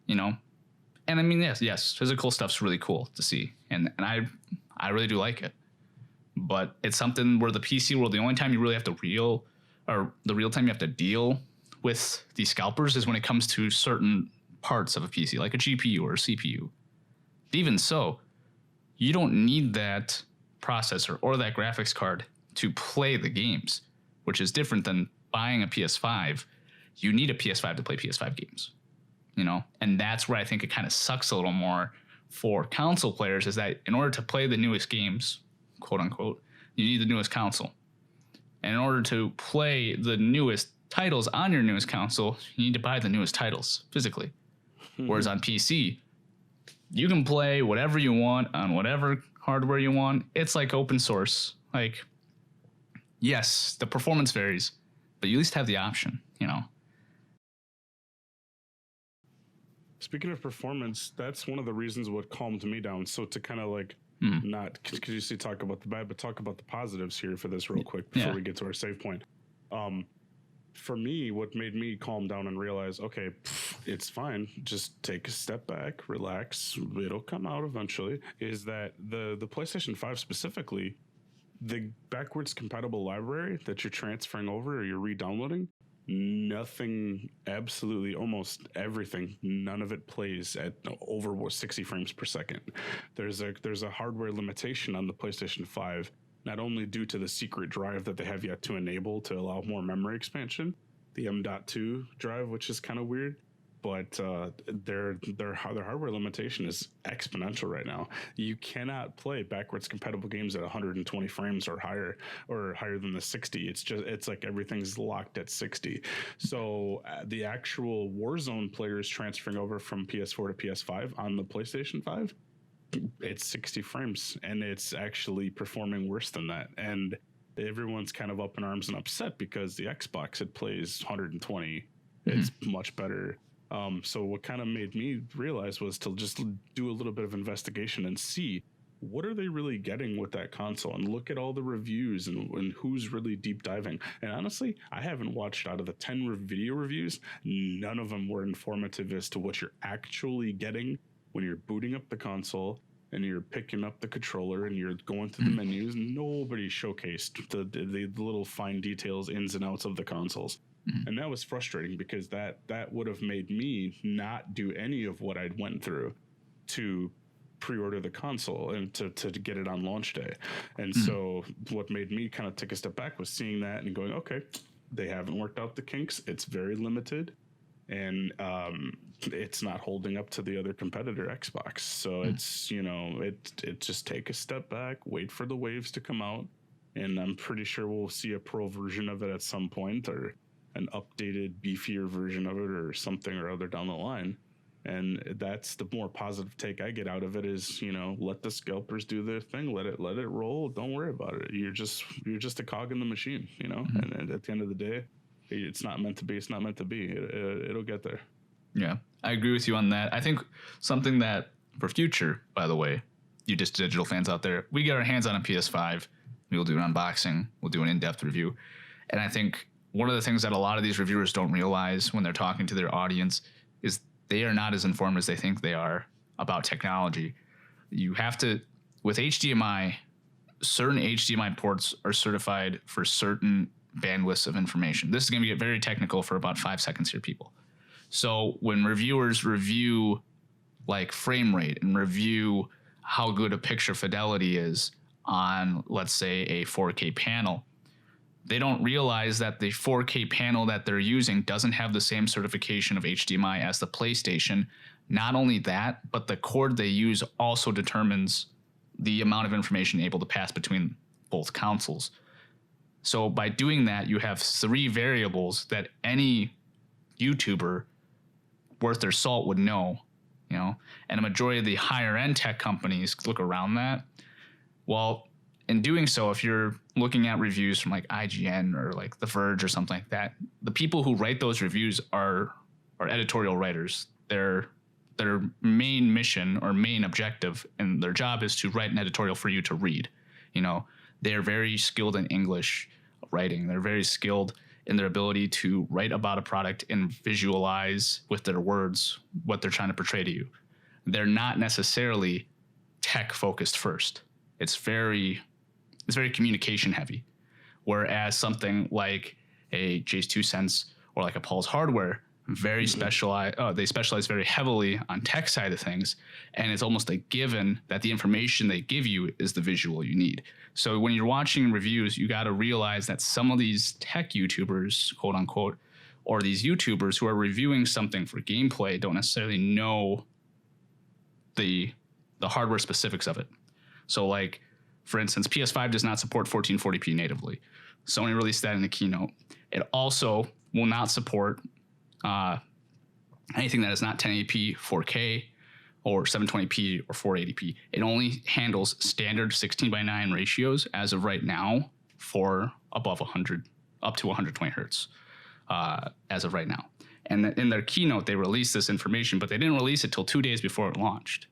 And I mean, yes, physical stuff's really cool to see. And I really do like it. But it's something where the PC world, the only time you really have to the real time you have to deal with these scalpers is when it comes to certain parts of a PC, like a GPU or a CPU. Even so, you don't need that processor or that graphics card to play the games, which is different than buying a PS5. You need a PS5 to play PS5 games. And that's where I think it kind of sucks a little more for console players, is that in order to play the newest games, quote unquote, you need the newest console. And in order to play the newest titles on your newest console, you need to buy the newest titles physically. Whereas on PC, you can play whatever you want on whatever hardware you want. It's like open source. Like, yes, the performance varies, but you at least have the option, Speaking of performance, that's one of the reasons what calmed me down. So to kind of like not continuously talk about the bad, but talk about the positives here for this real quick before we get to our save point. For me, what made me calm down and realize, okay, it's fine. Just take a step back, relax. It'll come out eventually. Is that the PlayStation 5 specifically, the backwards compatible library that you're transferring over or you're re-downloading Nothing, absolutely almost everything, none of it plays at over 60 frames per second. There's a hardware limitation on the PlayStation 5, not only due to the secret drive that they have yet to enable to allow more memory expansion, the M.2 drive, which is kind of weird, but their hardware limitation is exponential right now. You cannot play backwards compatible games at 120 frames or higher than the 60. It's like everything's locked at 60. So the actual Warzone players transferring over from PS4 to PS5 on the PlayStation 5, it's 60 frames, and it's actually performing worse than that. And everyone's kind of up in arms and upset because the Xbox, it plays 120. It's much better. So what kind of made me realize was to just do a little bit of investigation and see what are they really getting with that console, and look at all the reviews and who's really deep diving. And honestly, I haven't watched, out of the 10 video reviews, none of them were informative as to what you're actually getting when you're booting up the console and you're picking up the controller and you're going through the menus. Nobody showcased the little fine details, ins and outs of the consoles. And that was frustrating, because that would have made me not do any of what I'd went through to pre-order the console and to get it on launch day. And so what made me kind of take a step back was seeing that and going, okay, they haven't worked out the kinks. It's very limited, and it's not holding up to the other competitor, Xbox. So it's, it just take a step back, wait for the waves to come out, and I'm pretty sure we'll see a pro version of it at some point, or an updated, beefier version of it, or something or other down the line. And that's the more positive take I get out of it, is, let the scalpers do their thing, let it roll. Don't worry about it. You're just a cog in the machine, and at the end of the day, it's not meant to be. It's not meant to be. It'll get there. Yeah, I agree with you on that. I think something that for future, by the way, you just digital fans out there, we get our hands on a PS5. We'll do an unboxing. We'll do an in-depth review. And I think one of the things that a lot of these reviewers don't realize when they're talking to their audience is they are not as informed as they think they are about technology. You have to, with HDMI, certain HDMI ports are certified for certain bandwidths of information. This is going to get very technical for about 5 seconds here, people. So when reviewers review like frame rate and review how good a picture fidelity is on, let's say, a 4K panel, they don't realize that the 4K panel that they're using doesn't have the same certification of HDMI as the PlayStation. Not only that, but the cord they use also determines the amount of information able to pass between both consoles. So by doing that, you have 3 variables that any YouTuber worth their salt would know, and a majority of the higher end tech companies look around that. Well, in doing so, if you're looking at reviews from like IGN or like The Verge or something like that, the people who write those reviews are editorial writers. Their main mission or main objective and their job is to write an editorial for you to read. They're very skilled in English writing. They're very skilled in their ability to write about a product and visualize with their words what they're trying to portray to you. They're not necessarily tech focused first. It's very communication heavy. Whereas something like a Jay's 2 Cents or like a Paul's Hardware, very specialized. They specialize very heavily on tech side of things, and it's almost a given that the information they give you is the visual you need. So when you're watching reviews, you got to realize that some of these tech YouTubers, quote unquote, or these YouTubers who are reviewing something for gameplay don't necessarily know the hardware specifics of it. So like, for instance, PS5 does not support 1440p natively. Sony released that in the keynote. It also will not support anything that is not 1080p, 4K, or 720p or 480p. It only handles standard 16:9 ratios as of right now for above 100, up to 120 hertz as of right now. And in their keynote, they released this information, but they didn't release it till 2 days before it launched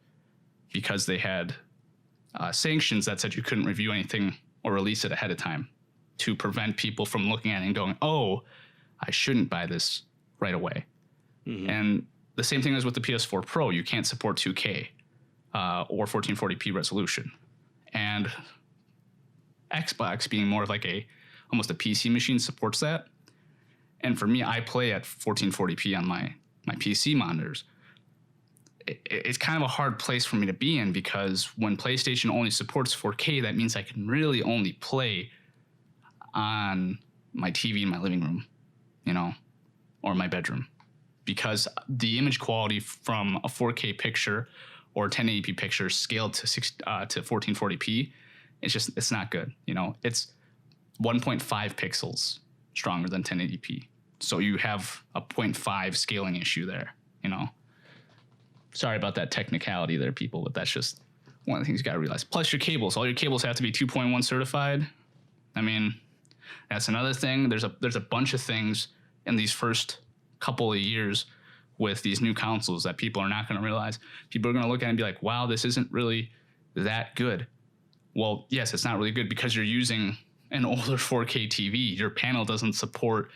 because they had sanctions that said you couldn't review anything or release it ahead of time to prevent people from looking at it and going, oh, I shouldn't buy this right away. Mm-hmm. And the same thing is with the PS4 Pro. You can't support 2K or 1440p resolution. And Xbox, being more of like almost a PC machine, supports that. And for me, I play at 1440p on my PC monitors. It's kind of a hard place for me to be in, because when PlayStation only supports 4K, that means I can really only play on my TV in my living room, or my bedroom, because the image quality from a 4K picture or 1080p picture scaled to 1440p, it's not good. It's 1.5 pixels stronger than 1080p. So you have a 0.5 scaling issue there, Sorry about that technicality there, people, but that's just one of the things you got to realize. Plus your cables. All your cables have to be 2.1 certified. I mean, that's another thing. There's a bunch of things in these first couple of years with these new consoles that people are not going to realize. People are going to look at it and be like, wow, this isn't really that good. Well, yes, it's not really good because you're using an older 4K TV. Your panel doesn't support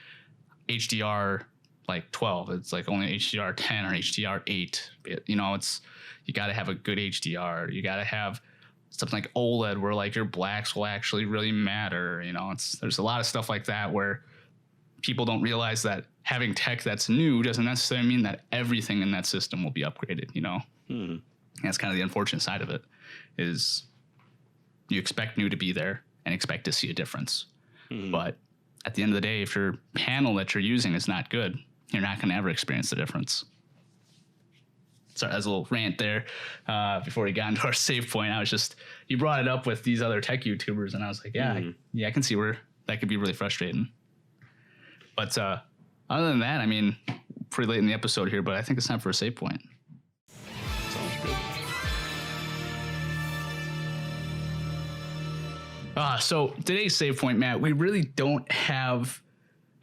HDR like 12. It's like only HDR 10 or HDR 8. You got to have a good HDR. You got to have something like OLED where like your blacks will actually really matter. There's a lot of stuff like that where people don't realize that having tech that's new doesn't necessarily mean that everything in that system will be upgraded. That's kind of the unfortunate side of it, is you expect new to be there and expect to see a difference. But at the end of the day, if your panel that you're using is not good, you're not going to ever experience the difference. Sorry, that was a little rant there before we got into our save point. You brought it up with these other tech YouTubers, and I was like, I can see where that could be really frustrating. But other than that, I mean, pretty late in the episode here, but I think it's time for a save point. Sounds good. So today's save point, Matt, we really don't have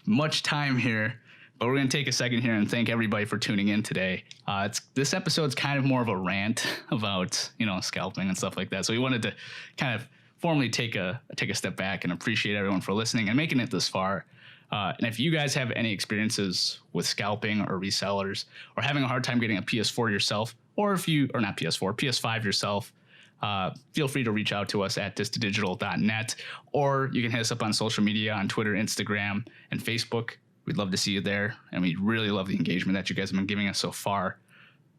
much time here, but we're going to take a second here and thank everybody for tuning in today. This episode's kind of more of a rant about, scalping and stuff like that. So we wanted to kind of formally take a step back and appreciate everyone for listening and making it this far. And if you guys have any experiences with scalping or resellers, or having a hard time getting a PS4 yourself, or not PS4, PS5 yourself, feel free to reach out to us at distadigital.net, or you can hit us up on social media on Twitter, Instagram, and Facebook. We'd love to see you there, and we really love the engagement that you guys have been giving us so far.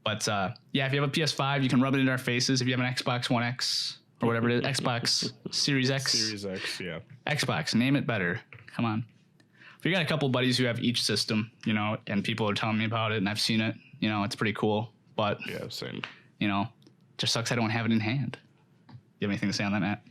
But if you have a PS5, you can rub it into our faces. If you have an Xbox One X or whatever it is, Xbox Series X. Series X, yeah. Xbox, name it better. Come on. We got a couple buddies who have each system, and people are telling me about it, and I've seen it. It's pretty cool. But yeah, same. Just sucks I don't have it in hand. You have anything to say on that, Matt?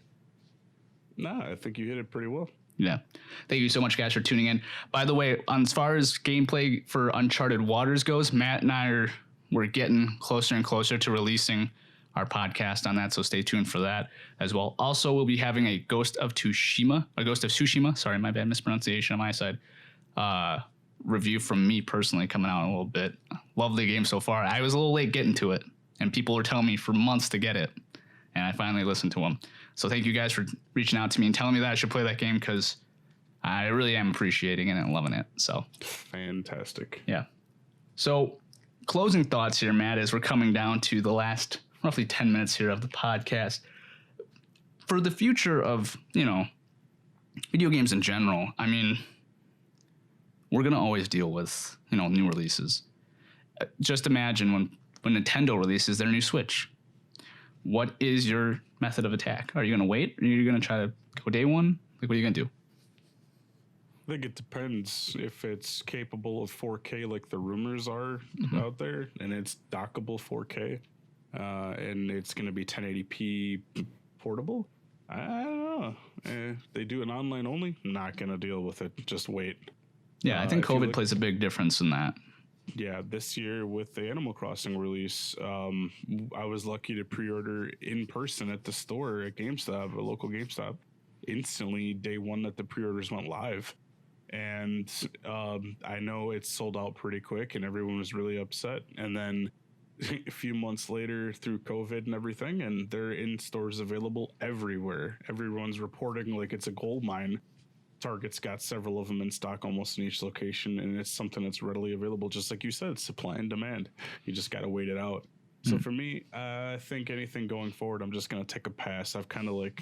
No, I think you hit it pretty well. Yeah. Thank you so much, guys, for tuning in. By the way, as far as gameplay for Uncharted Waters goes, Matt and I we're getting closer and closer to releasing our podcast on that, so stay tuned for that as well. Also, we'll be having a Ghost of Tsushima, sorry, my bad mispronunciation on my side, review from me personally coming out in a little bit. Love the game so far. I was a little late getting to it, and people were telling me for months to get it, and I finally listened to them. So thank you guys for reaching out to me and telling me that I should play that game, because I really am appreciating it and loving it. So fantastic. Yeah. So closing thoughts here, Matt, as we're coming down to the last roughly 10 minutes here of the podcast. For the future of, video games in general, I mean, we're going to always deal with, new releases. Just imagine when Nintendo releases their new Switch. What is your method of attack? Are you going to wait? Or are you going to try to go day one? Like, what are you going to do? I think it depends if it's capable of 4K like the rumors are out there, and it's dockable 4K, and it's going to be 1080p portable. I don't know. They do an online only. Not going to deal with it. Just wait. Yeah, I think COVID plays a big difference in that. Yeah, this year with the Animal Crossing release, I was lucky to pre-order in person at the store at GameStop, a local GameStop, instantly day one that the pre-orders went live. And I know it's sold out pretty quick and everyone was really upset. And then a few months later through COVID and everything, and they're in stores available everywhere. Everyone's reporting like it's a gold mine. Target's got several of them in stock almost in each location, and it's something that's readily available. Just like you said, supply and demand. You just got to wait it out. So for me, I think anything going forward, I'm just going to take a pass. I've kind of like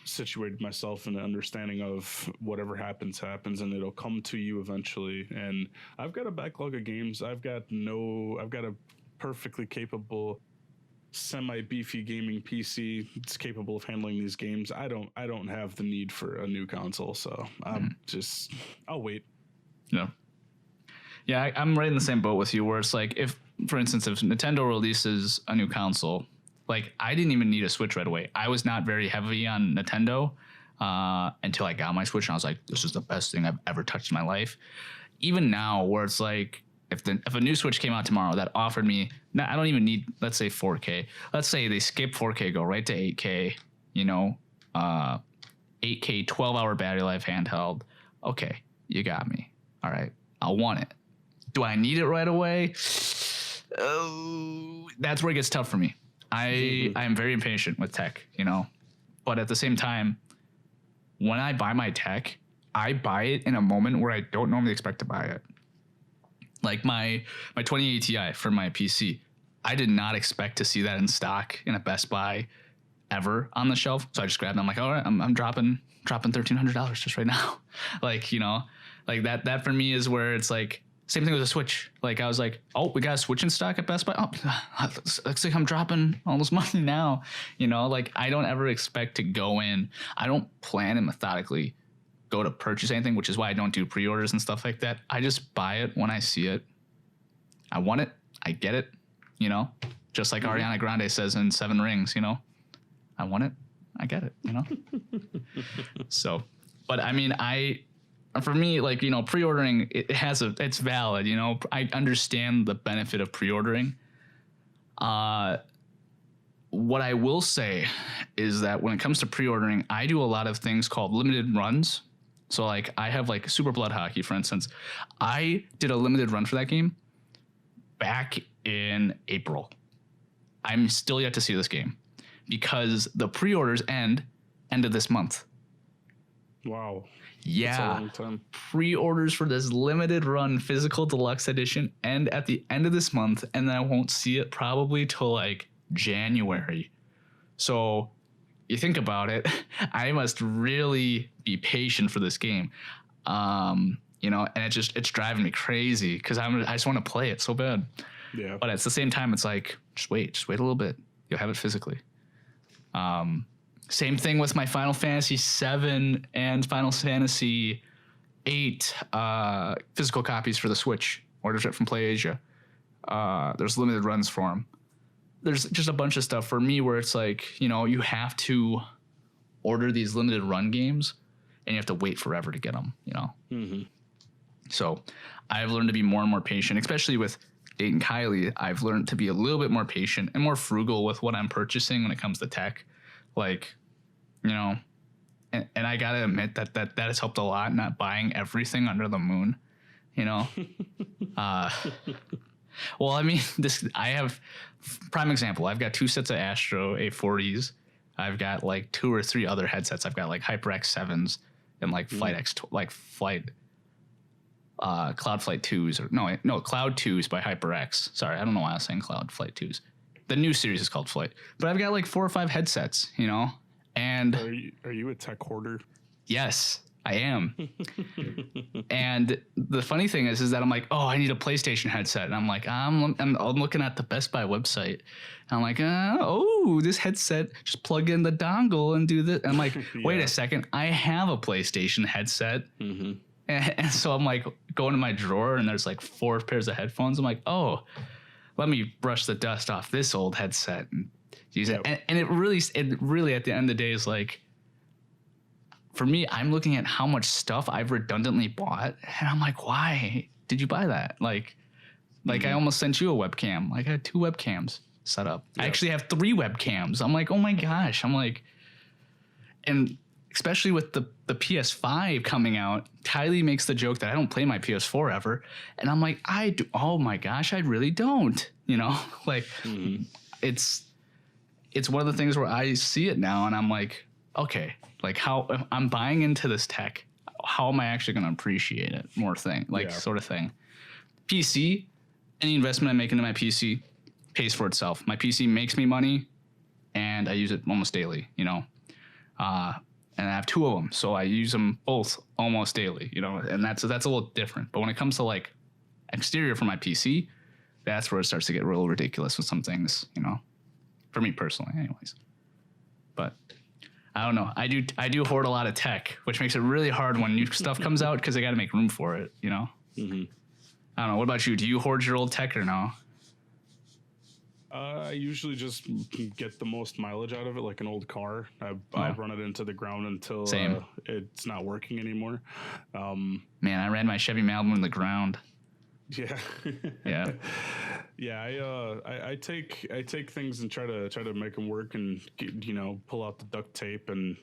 situated myself in the understanding of whatever happens, and it'll come to you eventually. And I've got a backlog of games. I've got a perfectly capable semi-beefy gaming PC. It's capable of handling these games. I don't have the need for a new console, so I'll wait. No. Yeah, I'm right in the same boat with you, where it's like, if, for instance, if Nintendo releases a new console, like, I didn't even need a Switch right away. I was not very heavy on Nintendo until I got my Switch, and I was like, this is the best thing I've ever touched in my life. Even now, where it's like, if a new Switch came out tomorrow that offered me, I don't even need, let's say 4K. Let's say they skip 4K, go right to 8K, 8K, 12-hour battery life handheld. Okay, you got me. All right, I want it. Do I need it right away? Oh, that's where it gets tough for me. I am very impatient with tech, but at the same time, when I buy my tech, I buy it in a moment where I don't normally expect to buy it. Like my 2080 Ti for my PC, I did not expect to see that in stock in a Best Buy ever on the shelf. So I just grabbed it. I'm like, all right, I'm dropping $1,300 just right now. Like, like that for me is where it's like, same thing with a Switch. Like, I was like, oh, we got a Switch in stock at Best Buy. Oh, looks like I'm dropping all this money now. Like, I don't ever expect to go in. I don't plan and methodically go to purchase anything, which is why I don't do pre-orders and stuff like that. I just buy it when I see it. I want it. I get it. Just like Ariana Grande says in Seven Rings, I want it. I get it, So, but I mean, for me, like, pre-ordering, it's valid, I understand the benefit of pre-ordering. What I will say is that when it comes to pre-ordering, I do a lot of things called limited runs. So, like, I have, like, Super Blood Hockey, for instance. I did a limited run for that game back in April. I'm still yet to see this game because the pre-orders end of this month. Wow. Yeah. That's a long time. Pre-orders for this limited run physical deluxe edition end at the end of this month, and then I won't see it probably till like January. So you think about it, I must really be patient for this game. And it's driving me crazy because I just want to play it so bad. Yeah. But at the same time, it's like, just wait a little bit. You'll have it physically. Same thing with my Final Fantasy VII and Final Fantasy VIII physical copies for the Switch. Orders it from PlayAsia. There's limited runs for them. There's just a bunch of stuff for me where it's like, you have to order these limited run games and you have to wait forever to get them, Mm-hmm. So I've learned to be more and more patient, especially with Date and Kylie. I've learned to be a little bit more patient and more frugal with what I'm purchasing when it comes to tech. Like, and I got to admit that has helped a lot, not buying everything under the moon, Well, I mean, I have prime example. I've got 2 sets of Astro A40s. I've got like 2 or 3 other headsets. I've got like HyperX 7s and like Cloud Flight 2s no Cloud 2s by HyperX. Sorry, I don't know why I was saying Cloud Flight 2s. The new series is called Flight. But I've got like 4 or 5 headsets, And are you a tech hoarder? Yes, I am. And the funny thing is that I'm like, oh, I need a PlayStation headset. And I'm like, I'm looking at the Best Buy website. And I'm like, this headset, just plug in the dongle and do this. And I'm like, wait a second, I have a PlayStation headset. Mm-hmm. And so I'm like going to my drawer and there's like 4 pairs of headphones. I'm like, oh, let me brush the dust off this old headset and use it. And it really at the end of the day is like, for me, I'm looking at how much stuff I've redundantly bought, and I'm like, why did you buy that? Like I almost sent you a webcam. Like I had 2 webcams set up. Yep. I actually have 3 webcams. I'm like, oh my gosh. I'm like, and especially with the PS5 coming out, Kylie makes the joke that I don't play my PS4 ever, and I'm like, I do. Oh my gosh, I really don't. Like it's one of the things where I see it now, and I'm like, okay. Like how I'm buying into this tech, how am I actually going to appreciate it more sort of thing. PC, any investment I make into my PC pays for itself. My PC makes me money and I use it almost daily, and I have 2 of them, so I use them both almost daily, you know, and that's a little different. But when it comes to like exterior for my PC, that's where it starts to get real ridiculous with some things, you know, for me personally, anyways. But I don't know. I do hoard a lot of tech, which makes it really hard when new stuff comes out because I got to make room for it, you know. Mm-hmm. I don't know. What about you? Do you hoard your old tech or no? I usually just get the most mileage out of it, like an old car. I run it into the ground until it's not working anymore. Man, I ran my Chevy Malibu in the ground. Yeah, Yeah, yeah. I take things and try to make them work and pull out the duct tape and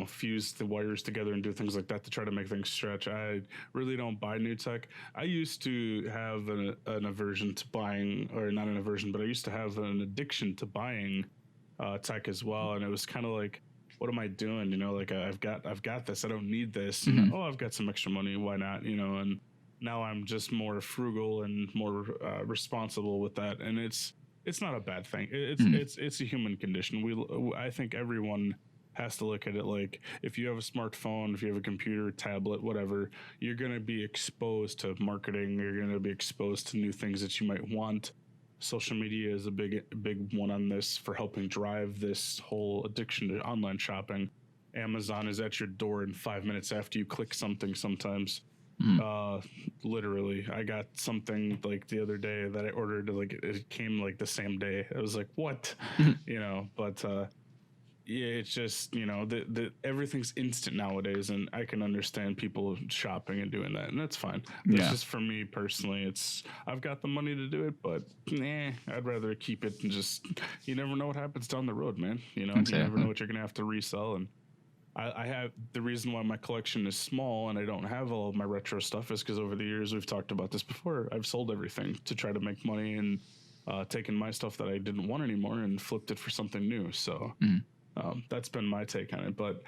fuse the wires together and do things like that to try to make things stretch. I really don't buy new tech. I used to have an aversion to buying, or not an aversion, but I used to have an addiction to buying tech as well. And it was kind of like, what am I doing? Like I've got this. I don't need this. Mm-hmm. And, I've got some extra money. Why not? And now I'm just more frugal and more responsible with that. And it's not a bad thing. It's a human condition. I think everyone has to look at it like, if you have a smartphone, if you have a computer, tablet, whatever, you're going to be exposed to marketing. You're going to be exposed to new things that you might want. Social media is a big one on this for helping drive this whole addiction to online shopping. Amazon is at your door in 5 minutes after you click something sometimes. Literally, I got something like the other day that I ordered, like it came like the same day. I was like, what? But yeah, it's just, the everything's instant nowadays, and I can understand people shopping and doing that, and that's fine. It's just, for me personally, I've got the money to do it, but I'd rather keep it and just, you never know what happens down the road, man. Exactly. You never know what you're gonna have to resell. And I have, the reason why my collection is small and I don't have all of my retro stuff is because over the years, we've talked about this before, I've sold everything to try to make money, and taken my stuff that I didn't want anymore and flipped it for something new. So that's been my take on it. But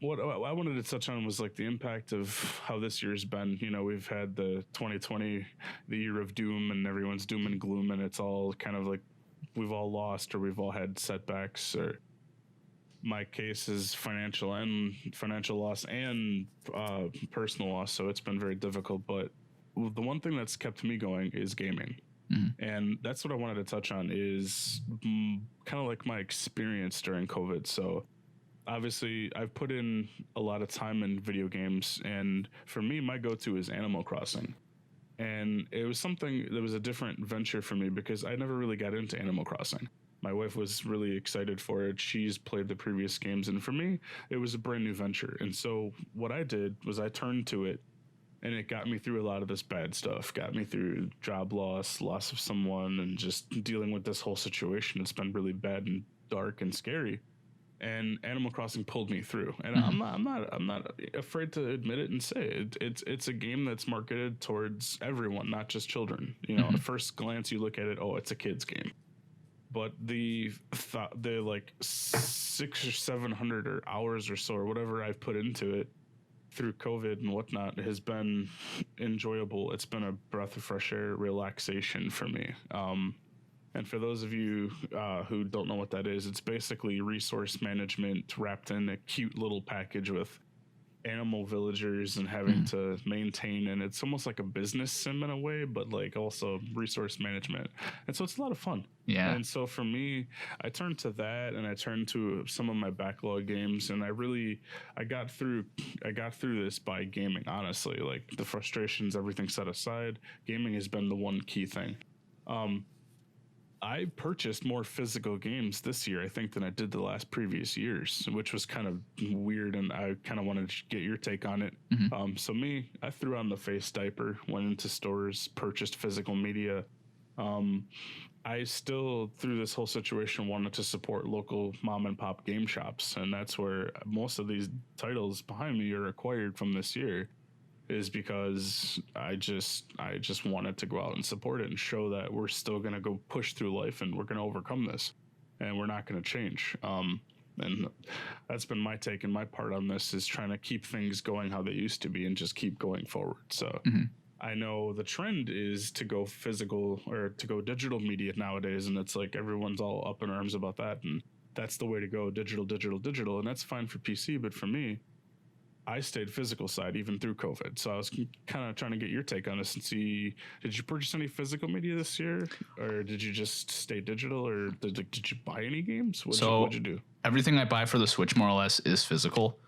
what I wanted to touch on was like the impact of how this year's been. We've had the 2020, the year of doom, and everyone's doom and gloom, and it's all kind of like we've all lost, or we've all had setbacks, or my case is financial loss and personal loss. So it's been very difficult. But the one thing that's kept me going is gaming. Mm-hmm. And that's what I wanted to touch on, is kind of like my experience during COVID. So obviously I've put in a lot of time in video games, and for me, my go-to is Animal Crossing. And it was something that was a different venture for me because I never really got into Animal Crossing. My wife was really excited for it. She's played the previous games, and for me, it was a brand new venture. And so what I did was I turned to it, and it got me through a lot of this bad stuff, got me through job loss of someone, and just dealing with this whole situation. It's been really bad and dark and scary. And Animal Crossing pulled me through. And I'm not afraid to admit it and say it. It's a game that's marketed towards everyone, not just children. At first glance, you look at it, it's a kid's game. But the like 600 or 700 hours or so, or whatever I've put into it through COVID and whatnot, has been enjoyable. It's been a breath of fresh air, relaxation for me. And for those of you who don't know what that is, it's basically resource management wrapped in a cute little package with animal villagers and having to maintain, and it's almost like a business sim in a way, but like also resource management. And so it's a lot of fun. Yeah. And so for me, I turned to that, and I turned to some of my backlog games, and I got through this by gaming, honestly. Like the frustrations, everything set aside, gaming has been the one key thing. I purchased more physical games this year, I think, than I did the last previous years, which was kind of weird, and I kind of wanted to get your take on it. So me, I threw on the face diaper, went into stores, purchased physical media. I still, through this whole situation, wanted to support local mom and pop game shops, and that's where most of these titles behind me are acquired from this year. Is because I just wanted to go out and support it and show that we're still going to go push through life, and we're going to overcome this, and we're not going to change. And that's been my take, and my part on this is trying to keep things going how they used to be and just keep going forward. So I know the trend is to go physical or to go digital media nowadays, and it's like everyone's all up in arms about that. And that's the way to go. Digital, digital, digital. And that's fine for PC. But for me, I stayed physical side even through COVID. So I was kind of trying to get your take on this and see, did you purchase any physical media this year, or did you just stay digital, or did you buy any games? What'd you do? Everything I buy for the Switch more or less is physical.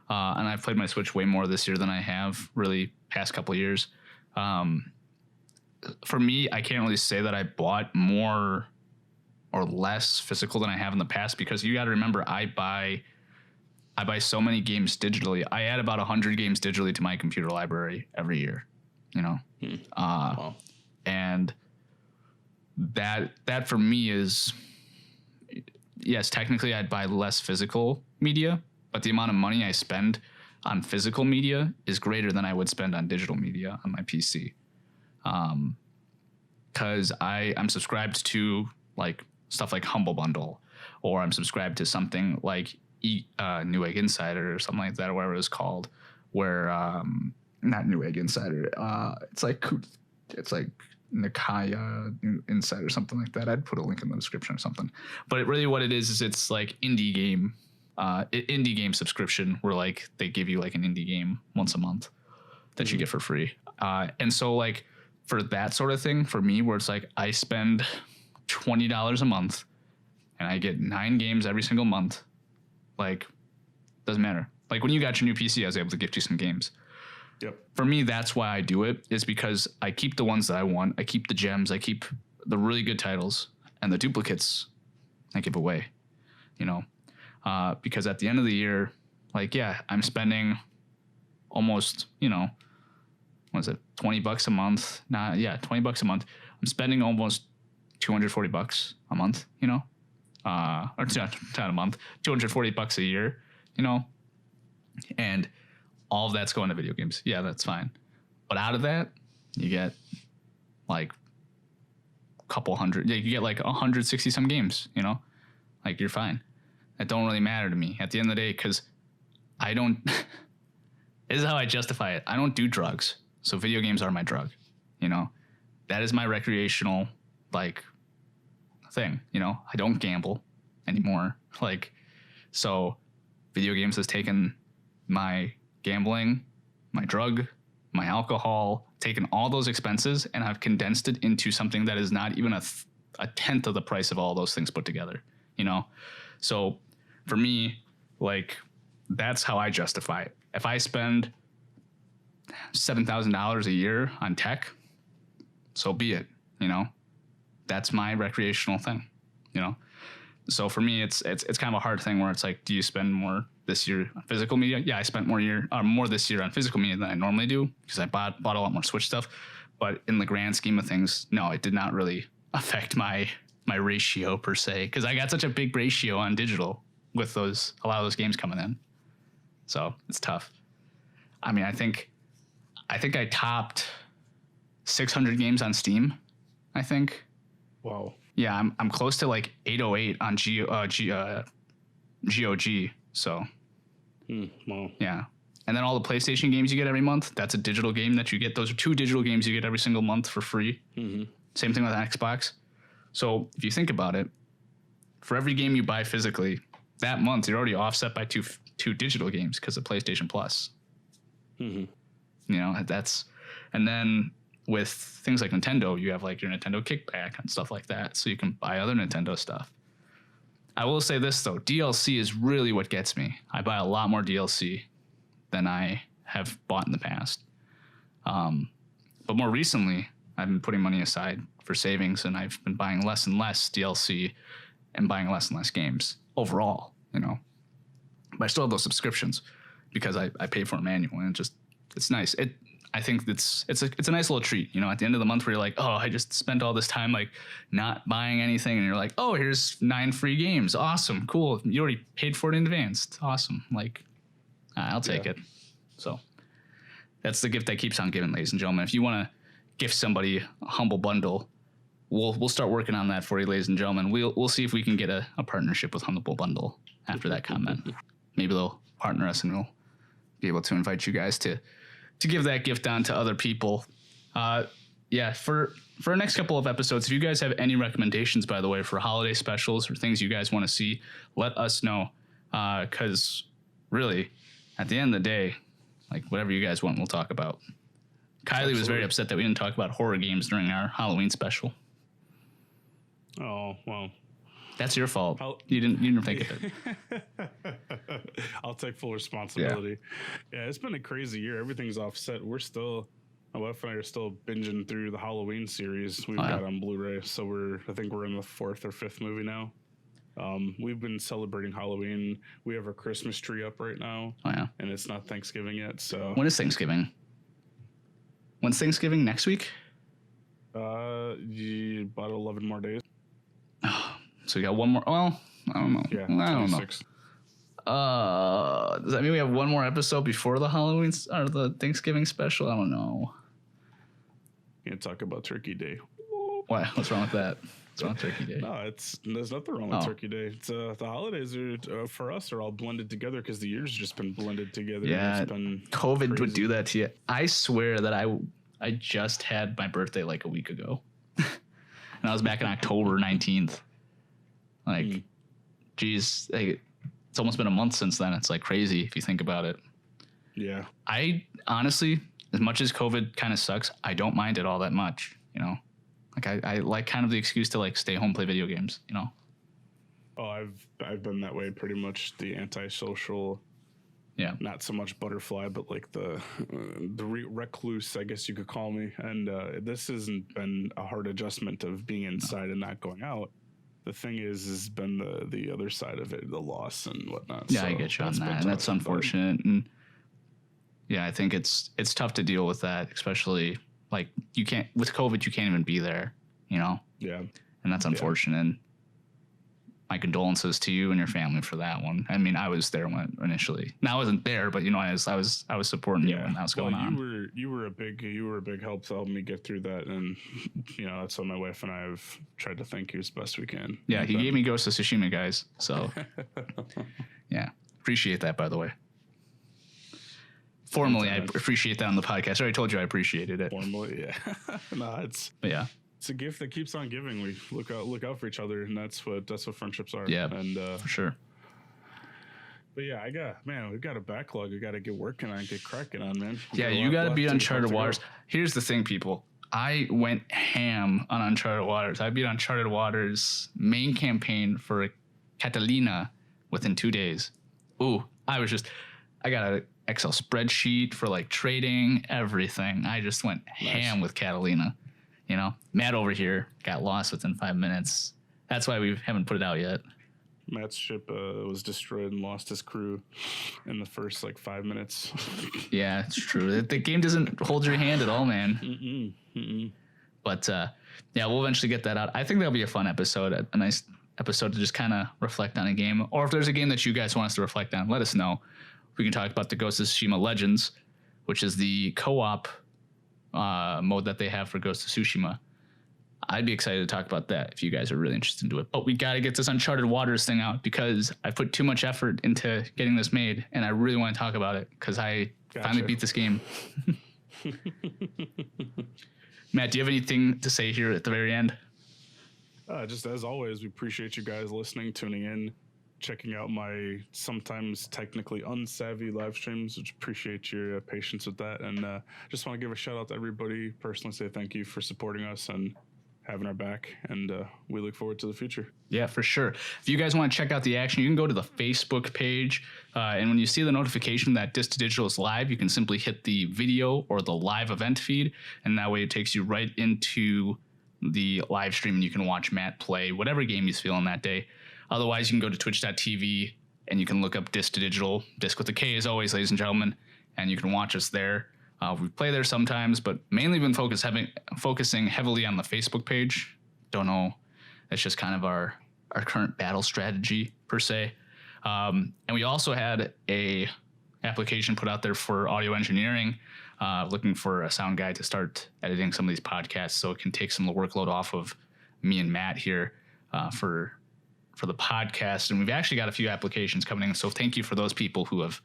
And I've played my Switch way more this year than I have really past couple of years. For me, I can't really say that I bought more or less physical than I have in the past, because you got to remember, I buy so many games digitally. I add about 100 games digitally to my computer library every year, you know? Wow. And that for me is, yes, technically I'd buy less physical media, but the amount of money I spend on physical media is greater than I would spend on digital media on my PC. Cause I'm subscribed to like stuff like Humble Bundle, or I'm subscribed to something like New Egg Insider or something like that, or whatever it's called, where not New Egg Insider, it's like Nikaya Insider or something like that. I'd put a link in the description or something. But really what it is it's like indie game subscription, where like they give you like an indie game once a month that you get for free. And so like for that sort of thing, for me, where it's like I spend $20 a month and I get 9 games every single month, like, doesn't matter. Like when you got your new PC, I was able to gift you some games. Yep. For me, that's why I do it, is because I keep the ones that I want. I keep the gems. I keep the really good titles, and the duplicates I give away, you know, because at the end of the year, like, yeah, I'm spending almost, you know, what is it? $20 a month. 20 bucks a month. I'm spending almost $240 a month, you know, or not a month, $240 a year, you know, and all of that's going to video games. Yeah, that's fine. But out of that, you get like a couple hundred, you get like 160 some games, you know, like you're fine. That don't really matter to me at the end of the day, because I don't, this is how I justify it. I don't do drugs. So video games are my drug, you know, that is my recreational like thing, you know. I don't gamble anymore. Like, so video games has taken my gambling, my drug, my alcohol, taken all those expenses, and I've condensed it into something that is not even a tenth of the price of all those things put together, you know? So for me, like, that's how I justify it. If I spend $7,000 a year on tech, so be it, you know? That's my recreational thing, you know? So for me, it's kind of a hard thing where it's like, do you spend more this year on physical media? Yeah, I spent more this year on physical media than I normally do, because I bought a lot more Switch stuff. But in the grand scheme of things, no, it did not really affect my ratio per se, because I got such a big ratio on digital with a lot of those games coming in. So it's tough. I mean, I think I topped 600 games on Steam, I think. Wow. Yeah, I'm close to like 808 on GOG. So, Wow. yeah. And then all the PlayStation games you get every month, that's a digital game that you get. Those are 2 digital games you get every single month for free. Mm-hmm. Same thing with Xbox. So if you think about it, for every game you buy physically, that month you're already offset by two digital games because of PlayStation Plus. Mm-hmm. You know, and then with things like Nintendo, you have like your Nintendo kickback and stuff like that, so you can buy other Nintendo stuff. I will say this though, DLC is really what gets me. I buy a lot more DLC than I have bought in the past. But more recently, I've been putting money aside for savings, and I've been buying less and less DLC and buying less and less games overall, you know. But I still have those subscriptions because I pay for them annually, and it's nice. I think it's a nice little treat, you know, at the end of the month where you're like, oh, I just spent all this time like not buying anything, and you're like, oh, here's 9 free games. Awesome, cool. You already paid for it in advance. It's awesome. Like, I'll take it. So that's the gift that keeps on giving, ladies and gentlemen. If you want to gift somebody a Humble Bundle, we'll start working on that for you, ladies and gentlemen. We'll see if we can get a partnership with Humble Bundle after that comment. Maybe they'll partner us, and we'll be able to invite you guys to give that gift on to other people. Yeah, yeah, for our next couple of episodes, if you guys have any recommendations, by the way, for holiday specials or things you guys want to see, let us know. Because really, at the end of the day, like whatever you guys want, we'll talk about. Kylie was very upset that we didn't talk about horror games during our Halloween special. Oh, well. That's your fault. You didn't think of it. I'll take full responsibility. Yeah, it's been a crazy year. Everything's offset. My wife and I are still binging through the Halloween series we've got on Blu-ray. So I think we're in the 4th or 5th movie now. We've been celebrating Halloween. We have our Christmas tree up right now. Oh, yeah. And it's not Thanksgiving yet. So when is Thanksgiving? When's Thanksgiving? Next week? About 11 more days. So we got one more. Well, I don't know. Yeah, I don't 26. know. Does that mean we have one more episode before the Halloween or the Thanksgiving special? I don't know. Can't talk about Turkey Day. Why? What's wrong with that? What's wrong with Turkey Day? No, there's nothing wrong with Turkey Day. It's the holidays are for us are all blended together because the year's just been blended together. Yeah, it's been COVID crazy. would do that to you. I swear that I just had my birthday like a week ago, and I was back on October 19th. Like, geez, it's almost been a month since then. It's like crazy if you think about it. Yeah. I honestly, as much as COVID kind of sucks, I don't mind it all that much. You know, like I like kind of the excuse to like stay home, play video games. You know. Oh, I've been that way pretty much. The antisocial. Yeah. Not so much butterfly, but like the recluse, I guess you could call me. And this hasn't been a hard adjustment of being inside and not going out. The thing has been the other side of it, the loss and whatnot. Yeah, so I get you on that, and that's unfortunate. And yeah, I think it's tough to deal with that, especially like with COVID, you can't even be there, you know? Yeah. And that's unfortunate. Yeah. My condolences to you and your family for that one. I mean, I was there when initially. Now I wasn't there, but you know, I was supporting you when that was going on. You were a big help to help me get through that, and you know that's why my wife and I have tried to thank you as best we can. Yeah, he gave me Ghost of Tsushima, guys. So yeah, appreciate that, by the way. Formally, I appreciate that on the podcast. I already told you I appreciated it. Formally, yeah. But yeah. It's a gift that keeps on giving. We look out for each other, and that's what friendships are. Yeah, and for sure. But yeah, we've got a backlog. We got to get working on, get cracking on, man. Yeah, you got to be Uncharted Waters. Here's the thing, people. I went ham on Uncharted Waters. I beat Uncharted Waters main campaign for Catalina within 2 days. Ooh, I got an Excel spreadsheet for like trading, everything. I just went ham with Catalina. You know, Matt over here got lost within 5 minutes. That's why we haven't put it out yet. Matt's ship was destroyed and lost his crew in the first 5 minutes. Yeah, it's true. The game doesn't hold your hand at all, man. But yeah, we'll eventually get that out. I think that'll be a fun episode, a nice episode to just kind of reflect on a game. Or if there's a game that you guys want us to reflect on, let us know. We can talk about the Ghost of Tsushima Legends, which is the co-op mode that they have for Ghost of Tsushima. I'd be excited to talk about that if you guys are really interested into it. But we got to get this Uncharted Waters thing out because I put too much effort into getting this made, and I really want to talk about it because I finally beat this game. Matt, do you have anything to say here at the very end? Just as always, we appreciate you guys listening, tuning in, checking out my sometimes technically unsavvy live streams, which appreciate your patience with that. And just want to give a shout out to everybody, personally say thank you for supporting us and having our back. And we look forward to the future. Yeah, for sure. If you guys want to check out the action, you can go to the Facebook page. And when you see the notification that Dis to Digital is live, you can simply hit the video or the live event feed. And that way it takes you right into the live stream and you can watch Matt play whatever game he's feeling that day. Otherwise, you can go to twitch.tv and you can look up Dis to Digital, Disc with a K as always, ladies and gentlemen, and you can watch us there. We play there sometimes, but mainly been focusing heavily on the Facebook page. Don't know. That's just kind of our current battle strategy per se. And we also had a application put out there for audio engineering, looking for a sound guy to start editing some of these podcasts so it can take some of the workload off of me and Matt here for the podcast. And we've actually got a few applications coming in. So thank you for those people who have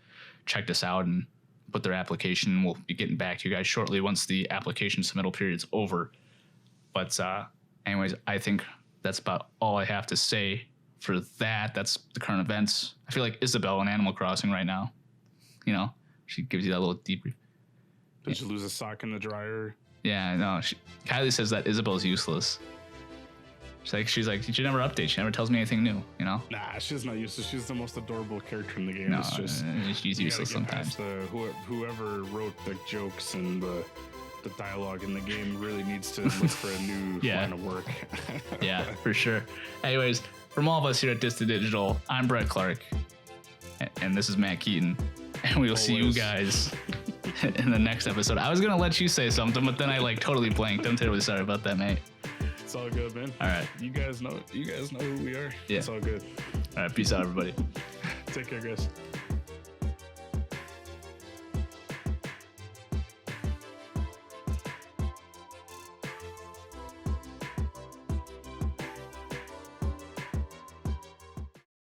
checked us out and put their application. We'll be getting back to you guys shortly once the application submittal period's over. But anyways, I think that's about all I have to say for that. That's the current events. I feel like Isabel in Animal Crossing right now. You know, she gives you that little debrief. Did you lose a sock in the dryer? Yeah, I know. Kylie says that Isabel's useless. She's like, she never updates. She never tells me anything new, you know? Nah, she's not useless. She's the most adorable character in the game. No, it's just she's useless sometimes. Whoever wrote the jokes and the dialogue in the game really needs to look for a new line of work. Yeah, for sure. Anyways, from all of us here at Distant Digital, I'm Brett Clark, and this is Matt Keaton, and we will see you guys in the next episode. I was gonna let you say something, but then I totally blanked. I'm terribly sorry about that, mate. It's all good, man. All right. You guys know who we are. Yeah. It's all good. All right. Peace out, everybody. Take care, guys.